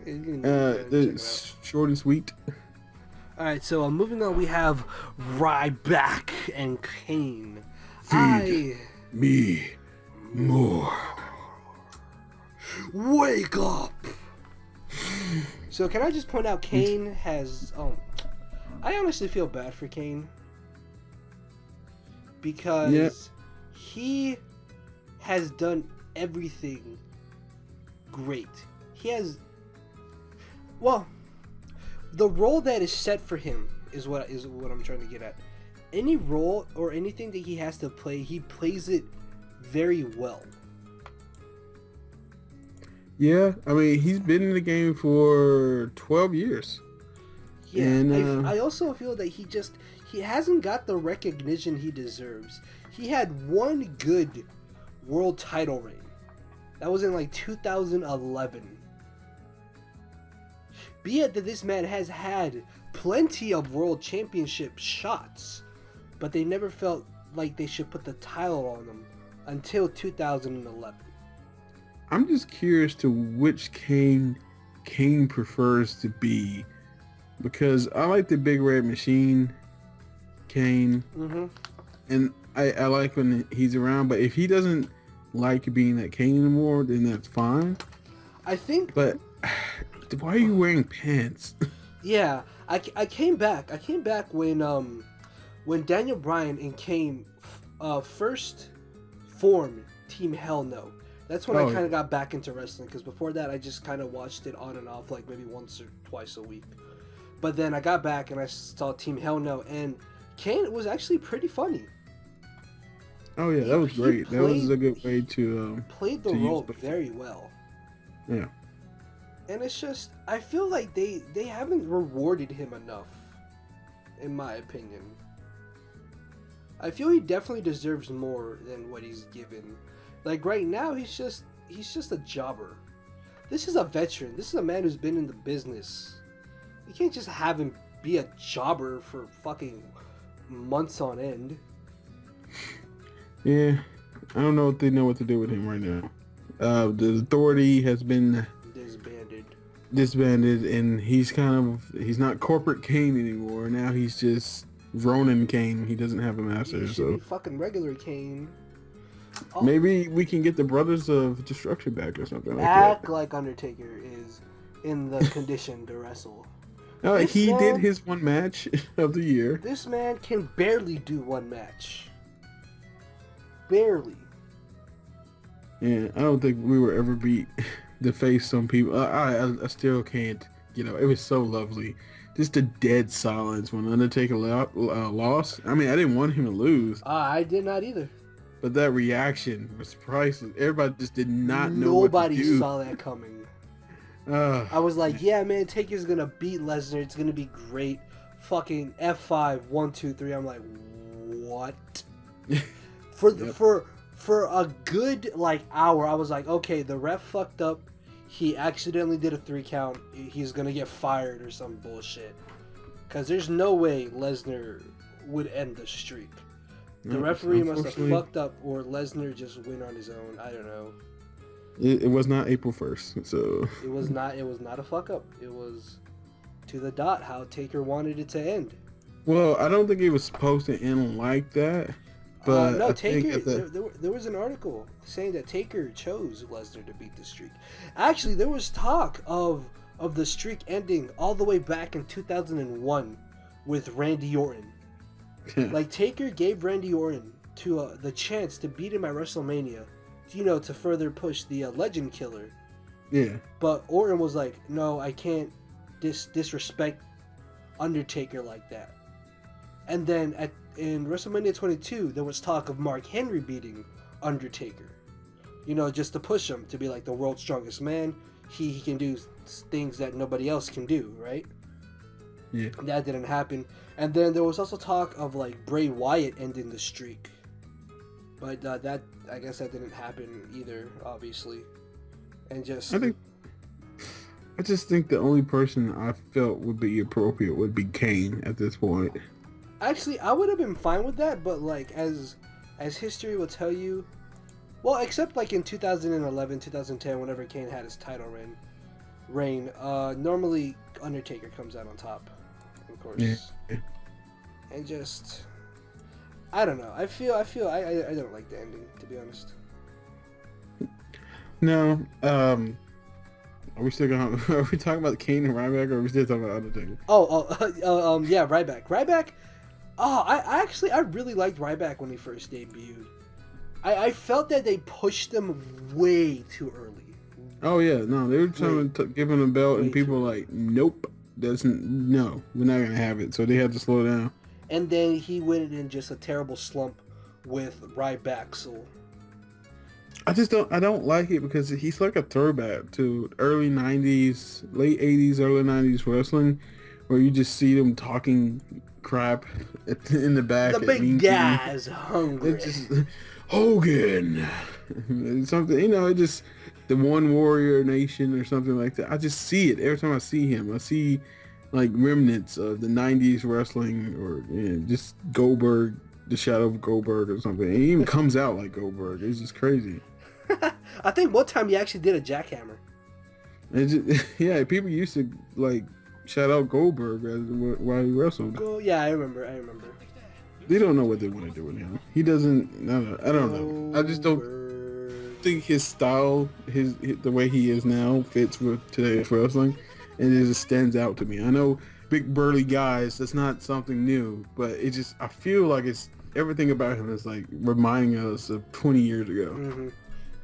it's short and sweet. Alright, so moving on, we have Ryback and Kane. Feed me more. Wake up! So can I just point out Kane has... I honestly feel bad for Kane. Because he has done everything great. He has... Well, the role that is set for him is what I'm trying to get at. Any role or anything that he has to play, he plays it very well. Yeah, I mean, he's been in the game for 12 years. Yeah, and, I also feel that he hasn't got the recognition he deserves. He had one good world title reign. That was in like 2011. Be it that this man has had plenty of world championship shots, but they never felt like they should put the title on him until 2011. I'm just curious to which Kane prefers to be, because I like the Big Red Machine Kane, and I like when he's around. But if he doesn't like being that Kane anymore, then that's fine. I think. But why are you wearing pants? Yeah, I came back. I came back when Daniel Bryan and Kane first formed Team Hell No. That's when I kind of got back into wrestling, because before that I just kind of watched it on and off, like maybe once or twice a week. But then I got back and I saw Team Hell No, and Kane was actually pretty funny. Oh yeah, that was great. That was a good way to played the role very well. Yeah. And it's just, I feel like they haven't rewarded him enough, in my opinion. I feel he definitely deserves more than what he's given. Like right now, he's just a jobber. This is a veteran. This is a man who's been in the business. You can't just have him be a jobber for fucking months on end. Yeah, I don't know if they know what to do with him right now. The Authority has been disbanded, and he's not corporate Kane anymore. Now he's just Ronin Kane. He doesn't have a master. He should be fucking regular Kane. Oh. Maybe we can get the Brothers of Destruction back or something like Act that. like Undertaker is in the condition to wrestle. He did his one match of the year. This man can barely do one match. Barely. Yeah, I don't think we will ever beat the face some people. I still can't. It was so lovely. Just a dead silence when Undertaker lost. I mean, I didn't want him to lose. I did not either. But that reaction was priceless. Everybody just did not know what to do. Nobody saw that coming. I was like, yeah, man, Taker's gonna beat Lesnar. It's gonna be great. Fucking F5, 1, 2, 3. I'm like, what? For a good hour, I was like, okay, the ref fucked up. He accidentally did a 3 count. He's gonna get fired or some bullshit. Cause there's no way Lesnar would end the streak. The referee must have fucked up, or Lesnar just went on his own. I don't know. It was not April 1st, so it was not a fuck up. It was to the dot how Taker wanted it to end. Well, I don't think it was supposed to end like that. But no, Taker. There was an article saying that Taker chose Lesnar to beat the streak. Actually, there was talk of the streak ending all the way back in 2001 with Randy Orton. Taker gave Randy Orton the chance to beat him at WrestleMania, to further push the Legend Killer. Yeah. But Orton was like, no, I can't disrespect Undertaker like that. And then in WrestleMania 22, there was talk of Mark Henry beating Undertaker. Just to push him to be like the world's strongest man. He can do things that nobody else can do, right? Yeah. That didn't happen. And then there was also talk of Bray Wyatt ending the streak. But I guess that didn't happen either, obviously. And I just think the only person I felt would be appropriate would be Kane at this point. Actually, I would have been fine with that, but as history will tell you, well, except in 2011, 2010, whenever Kane had his title reign, normally Undertaker comes out on top, of course. Yeah. And just, I don't know. I don't like the ending, to be honest. No. Are we talking about Kane and Ryback, or are we still talking about Undertaker? Yeah, Ryback. Ryback. Oh, I really liked Ryback when he first debuted. I felt that they pushed him way too early. Oh yeah, no, they were trying to give him a belt, and people were like, nope. doesn't. No, we're not gonna have it. So they had to slow down. And then he went in just a terrible slump with Ryback. So I don't like it because he's like a throwback to early '90s, late '80s, early '90s wrestling, where you just see them talking crap in the back. the big guy's hungry. It's just Hogan, it's something, it just the One Warrior Nation or something like that. I just see it every time I see him. I see like remnants of the '90s wrestling, or just Goldberg, the shadow of Goldberg or something. And he even comes out like Goldberg. It's just crazy. I think one time he actually did a jackhammer. Yeah, people used to like shout out Goldberg while he wrestled. Yeah, I remember. They don't know what they want to do with him. He doesn't. I don't know. I just don't think his style, the way he is now, fits with today's wrestling, and it just stands out to me. I know big burly guys. That's not something new, but I feel like it's everything about him is like reminding us of 20 years ago. Mm-hmm.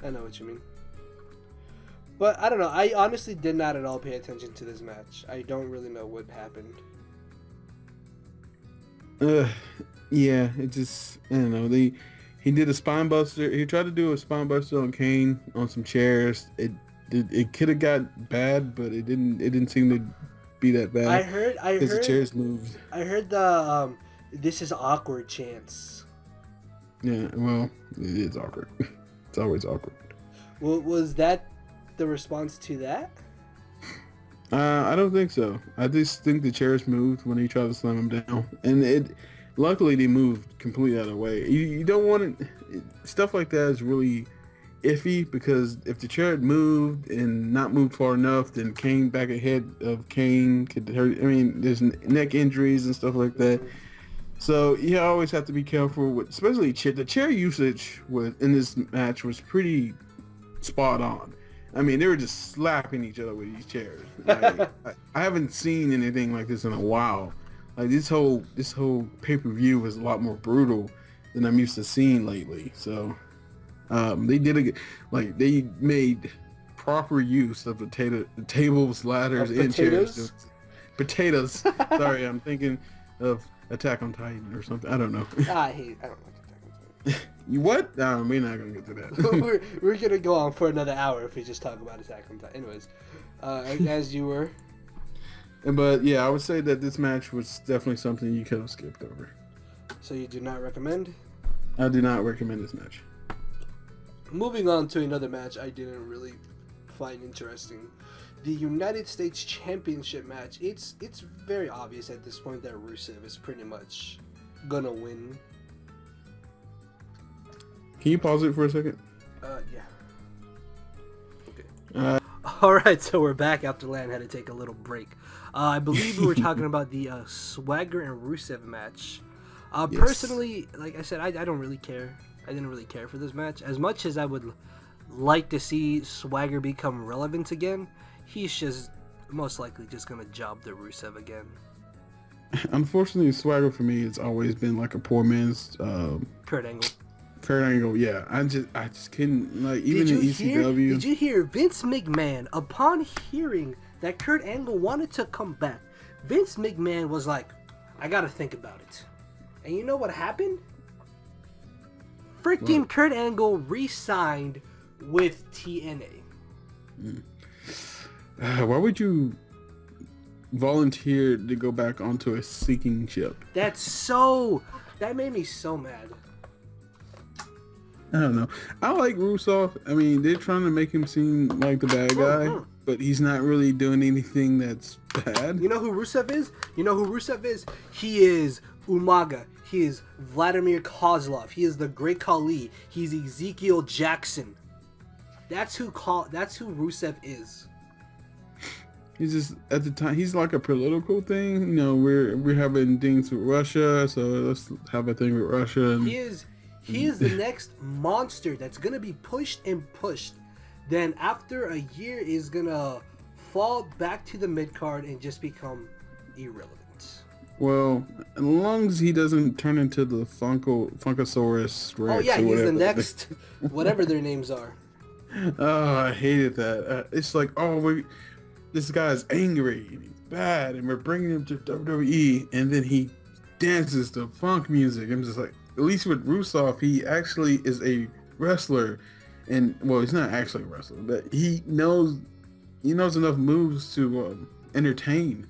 I know what you mean. But I don't know. I honestly did not at all pay attention to this match. I don't really know what happened. Yeah, it just, I don't know. He did a spine buster. He tried to do a spine buster on Kane on some chairs. It could have got bad, but it didn't seem to be that bad. I heard the chairs moved. I heard the this is awkward chants. Yeah, well, it is awkward. It's always awkward. Well, was that the response to that? I don't think so. I just think the chairs moved when he tried to slam him down, and luckily they moved completely out of the way. You don't want it. Stuff like that is really iffy, because if the chair had moved and not moved far enough, then Kane back ahead of Kane could hurt. I mean, there's neck injuries and stuff like that. So you always have to be careful with, especially the chair usage in this match was pretty spot on. I mean, they were just slapping each other with these chairs. Like, I haven't seen anything like this in a while. Like this whole pay-per-view was a lot more brutal than I'm used to seeing lately. So they they made proper use of the tables, ladders, and chairs. Potatoes. Sorry, I'm thinking of Attack on Titan or something. I don't know. I don't like Attack on Titan. You what? No, we're not gonna get to that. we're gonna go on for another hour if we just talk about Attack on Titan. Anyways, as you were. But yeah, I would say that this match was definitely something you could have skipped over. So you do not recommend? I do not recommend this match. Moving on to another match I didn't really find interesting. The United States Championship match. It's very obvious at this point that Rusev is pretty much gonna win. Can you pause it for a second? Yeah. Okay. Alright, so we're back after Lan had to take a little break. I believe we were talking about the Swagger and Rusev match. Yes. Personally, like I said, I don't really care. I didn't really care for this match. As much as I would like to see Swagger become relevant again, he's just most likely just going to job the Rusev again. Unfortunately, Swagger for me has always been like a poor man's Kurt Angle. Kurt Angle, yeah. I just couldn't, like, even in ECW. Did you hear Vince McMahon, upon hearing that Kurt Angle wanted to come back, Vince McMahon was like, I gotta think about it. And you know what happened? Freaking what? Kurt Angle re-signed with TNA. Why would you volunteer to go back onto a sinking ship? That made me so mad. I don't know. I like Rusev. I mean, they're trying to make him seem like the bad guy, but he's not really doing anything that's bad. You know who Rusev is? He is Umaga. He is Vladimir Kozlov. He is the Great Khali. He's Ezekiel Jackson. That's who Rusev is. He's just, at the time, he's like a political thing. You know, we're having things with Russia, so let's have a thing with Russia. And he is the next monster that's gonna be pushed and pushed. Then after a year is gonna fall back to the mid card and just become irrelevant. Well, as long as he doesn't turn into the Funkosaurus Rex. Oh yeah, he's the next, whatever their names are. Oh, I hated that. It's like, this guy's angry. bad, and we're bringing him to WWE, and then he dances to funk music. I'm just like, at least with Rusev, he actually is a wrestler, and well, he's not actually a wrestler, but he knows enough moves to entertain.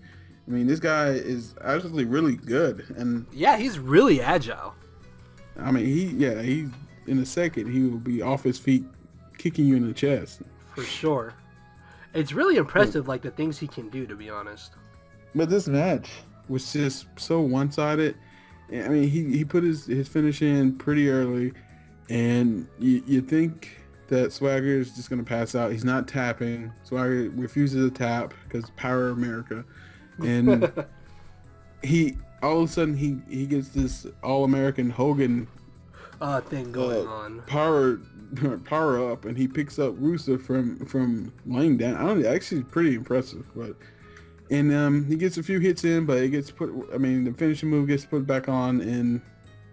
I mean, this guy is actually really good, and Yeah, he's really agile. I mean, he in a second he will be off his feet, kicking you in the chest. For sure. It's really impressive, like, the things he can do, to be honest. But this match was just so one-sided. I mean, he put his finish in pretty early, and you think that Swagger is just going to pass out. He's not tapping. Swagger refuses to tap because Power America. And he all of a sudden he gets this All-American Hogan thing going on. Power up, and he picks up Rusev from laying down. I don't know, actually pretty impressive, but and he gets a few hits in, but it gets put. I mean, the finishing move gets put back on, and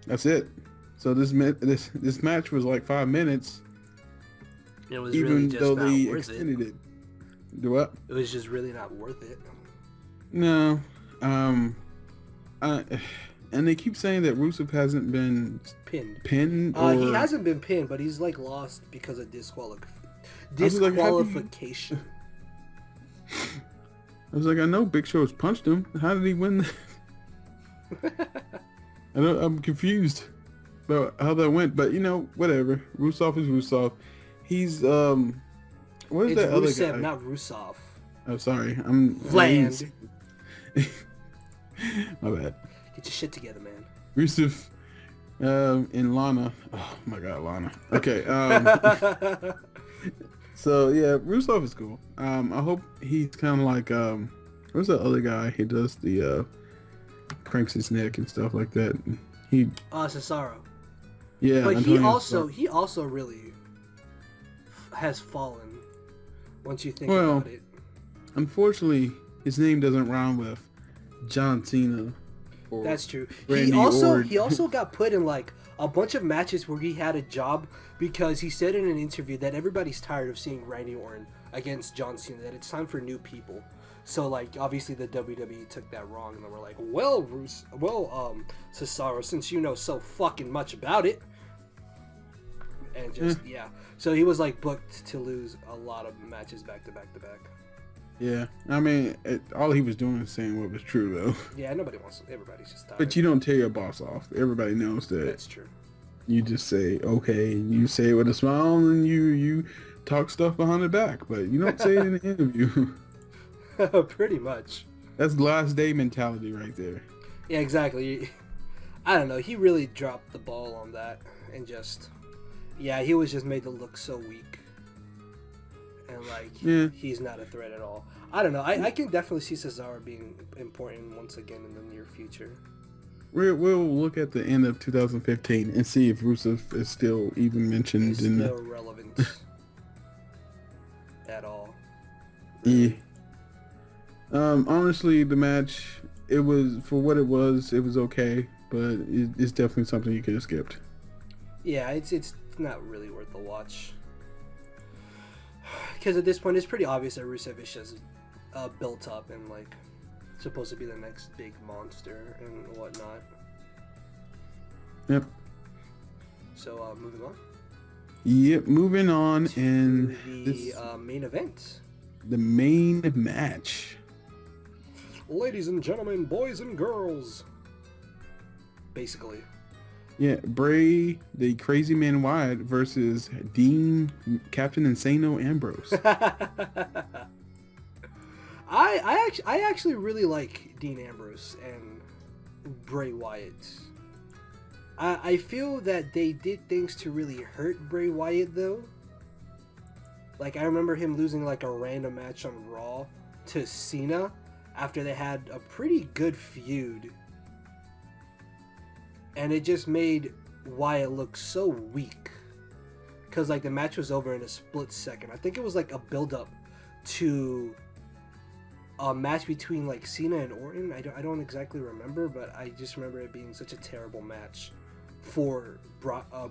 that's it. So this match was like 5 minutes. It was even really just though not they worth extended it. Do what? It was just really not worth it. No. And they keep saying that Rusev hasn't been pinned. Or... he hasn't been pinned, but he's like lost because of disqualification. I was like, I know Big Show's punched him. How did he win that? I'm confused about how that went, but whatever. Rusev is Rusev. He's what is it's that Rusev, other guy? not Rusev. Oh, sorry. I'm Land. My bad. Get your shit together, man. Rusev and Lana. Oh my God, Lana. Okay. So yeah, Rusev is cool. I hope he's kind of like what's that other guy? He does the cranks his neck and stuff like that. Cesaro. Yeah, but Antonio he also really has fallen once you think about it. Unfortunately, his name doesn't rhyme with John Cena. That's true. Randy He also got put in like a bunch of matches where he had a job because he said in an interview that everybody's tired of seeing Randy Orton against John Cena, that it's time for new people. So like obviously the WWE took that wrong and they were like, Cesaro, since you know so fucking much about it, and just so he was like booked to lose a lot of matches back to back to back. Yeah, I mean, all he was doing was saying what was true, though. Yeah, everybody's just tired. But you don't tell your boss off. Everybody knows that. That's true. You just say, okay, you say it with a smile, and you talk stuff behind the back, but you don't say it in the interview. Pretty much. That's last day mentality right there. Yeah, exactly. I don't know. He really dropped the ball on that, and just, he was just made to look so weak. And like he's not a threat at all. I don't know. I can definitely see Cesaro being important once again in the near future. We'll look at the end of 2015 and see if Rusev is still even mentioned. Still relevant at all. Really. Yeah. Honestly, the match, it was for what it was okay, but it's definitely something you could have skipped. Yeah, it's not really worth the watch. Because at this point, it's pretty obvious that Rusev is just built up and like supposed to be the next big monster and whatnot. Yep. So moving on. Yep, moving on and the main event. The main match. Ladies and gentlemen, boys and girls. Basically. Yeah, Bray, the crazy man Wyatt versus Dean, Captain Insano Ambrose. I actually really like Dean Ambrose and Bray Wyatt. I feel that they did things to really hurt Bray Wyatt though. Like I remember him losing like a random match on Raw to Cena after they had a pretty good feud. And it just made Wyatt look so weak. Because, like, the match was over in a split second. I think it was, like, a build-up to a match between, like, Cena and Orton. I don't exactly remember, but I just remember it being such a terrible match for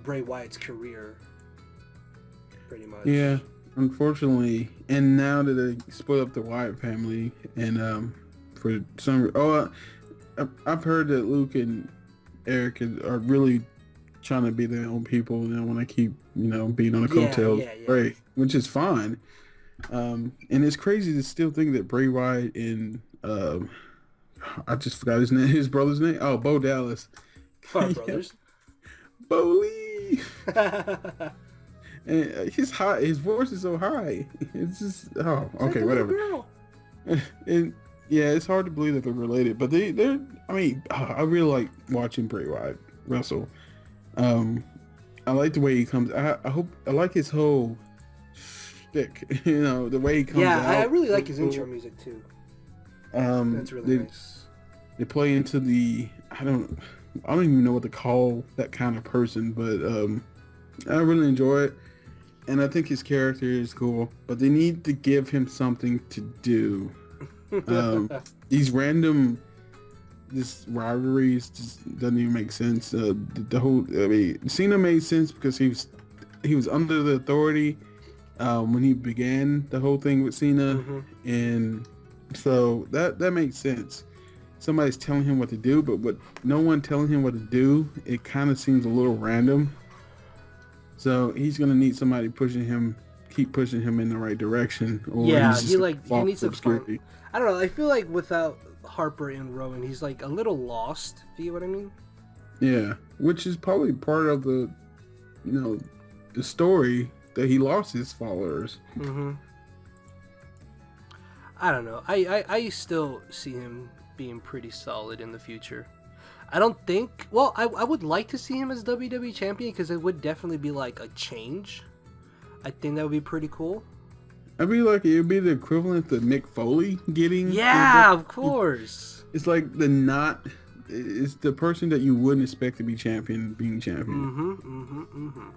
Bray Wyatt's career. Pretty much. Yeah, unfortunately. And now that they split up the Wyatt family and for some. I've heard that Luke and Eric are really trying to be their own people. They don't want to keep, being on the coattails of Bray, which is fine. And it's crazy to still think that Bray Wyatt and I just forgot his brother's name. Oh, Bo Dallas. Our brothers. Bo Lee. And his voice is so high. It's just okay, whatever. And yeah, it's hard to believe that they're related, but they're. I mean, I really like watching Bray Wyatt wrestle. I like the way he comes. I like his whole shtick. The way he comes. Yeah, out. I really like his intro music too. That's really nice. They play into the. I don't even know what to call that kind of person, but I really enjoy it. And I think his character is cool, but they need to give him something to do. These random rivalries just doesn't even make sense. The whole, Cena made sense because he was under the authority when he began the whole thing with Cena, and so that makes sense. Somebody's telling him what to do, but with no one telling him what to do, it kind of seems a little random. So he's gonna need somebody keep pushing him in the right direction. Or he needs to find. I don't know. I feel like without Harper and Rowan, he's like a little lost. Do you know what I mean? Yeah, which is probably part of the story that he lost his followers. I don't know. I still see him being pretty solid in the future. I don't think... Well, I would like to see him as WWE Champion because it would definitely be like a change. I think that would be pretty cool. I'd be like, it would be the equivalent to Mick Foley getting... Yeah, of course. It's like it's the person that you wouldn't expect to be champion being champion.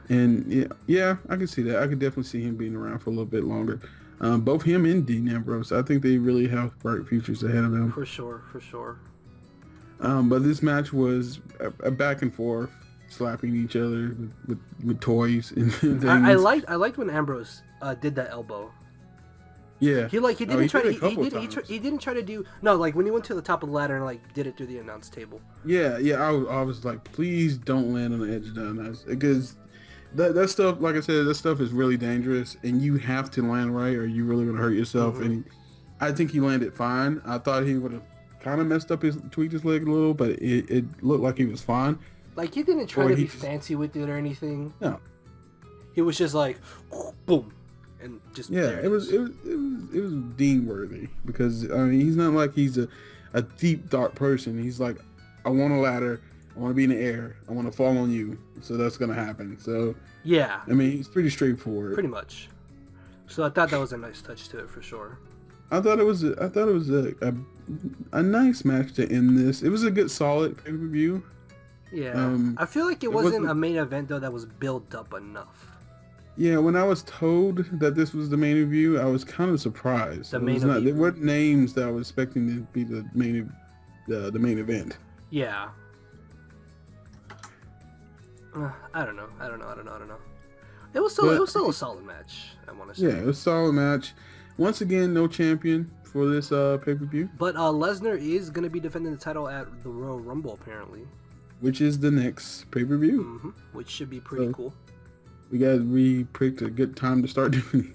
And yeah, I can see that. I could definitely see him being around for a little bit longer. Both him and Dean Ambrose, I think they really have bright futures ahead of them. For sure. But this match was a back and forth, slapping each other with toys and things. I liked when Ambrose did that elbow. Yeah, he didn't try to do like when he went to the top of the ladder and like did it through the announce table. Yeah. I was like, please don't land on the edge of the announce, because that stuff, like I said, that stuff is really dangerous, and you have to land right, or you really gonna hurt yourself. And I think he landed fine. I thought he would have kind of tweaked his leg a little, but it looked like he was fine. Like, he didn't try to be fancy with it or anything. No, he was just like, boom, and just it was Dean worthy, because I mean, he's not like he's a deep dark person. He's like, I want a ladder, I want to be in the air, I want to fall on you, so that's gonna happen. So yeah, I mean, he's pretty straightforward, pretty much. So I thought that was a nice touch to it for sure. I thought it was a nice match to end this. It was a good, solid pay-per-view. Yeah, I feel like it wasn't a main event though that was built up enough. Yeah, when I was told that this was the main review, I was kind of surprised. There weren't names that I was expecting to be the main event. Yeah. I don't know. It was still a solid match, I want to say. Yeah, it was a solid match. Once again, no champion for this pay-per-view. But Lesnar is going to be defending the title at the Royal Rumble, apparently. Which is the next pay-per-view. Which should be pretty cool. We picked a good time to start doing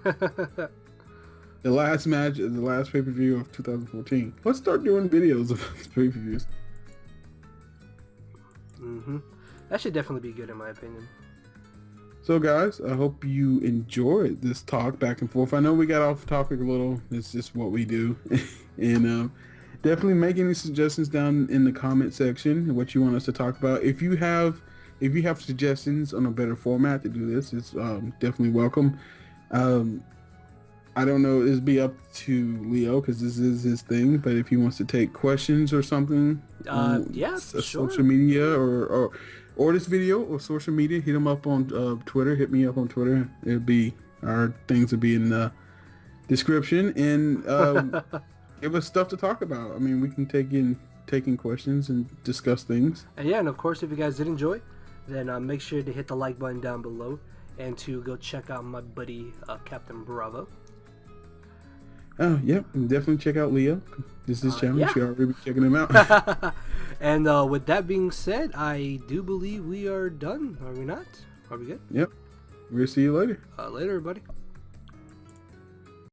these. The last match is the last pay-per-view of 2014. Let's start doing videos of pay-per-views. That should definitely be good in my opinion. So guys, I hope you enjoyed this talk back and forth. I know we got off topic a little. It's just what we do. And definitely make any suggestions down in the comment section, what you want us to talk about. If you have suggestions on a better format to do this, it's definitely welcome. I don't know, it'll be up to Leo because this is his thing, but if he wants to take questions or something, sure. Social media or this video or social media, hit him up on Twitter. Hit me up on Twitter. Our things will be in the description, and give us stuff to talk about. I mean, we can take in questions and discuss things. And of course, if you guys did enjoy, then make sure to hit the like button down below and to go check out my buddy Captain Bravo. Oh, yep. Definitely check out Leo. This is his channel. Yeah. You should already be checking him out. And with that being said, I do believe we are done. Are we not? Are we good? Yep. We'll see you later. Later, everybody.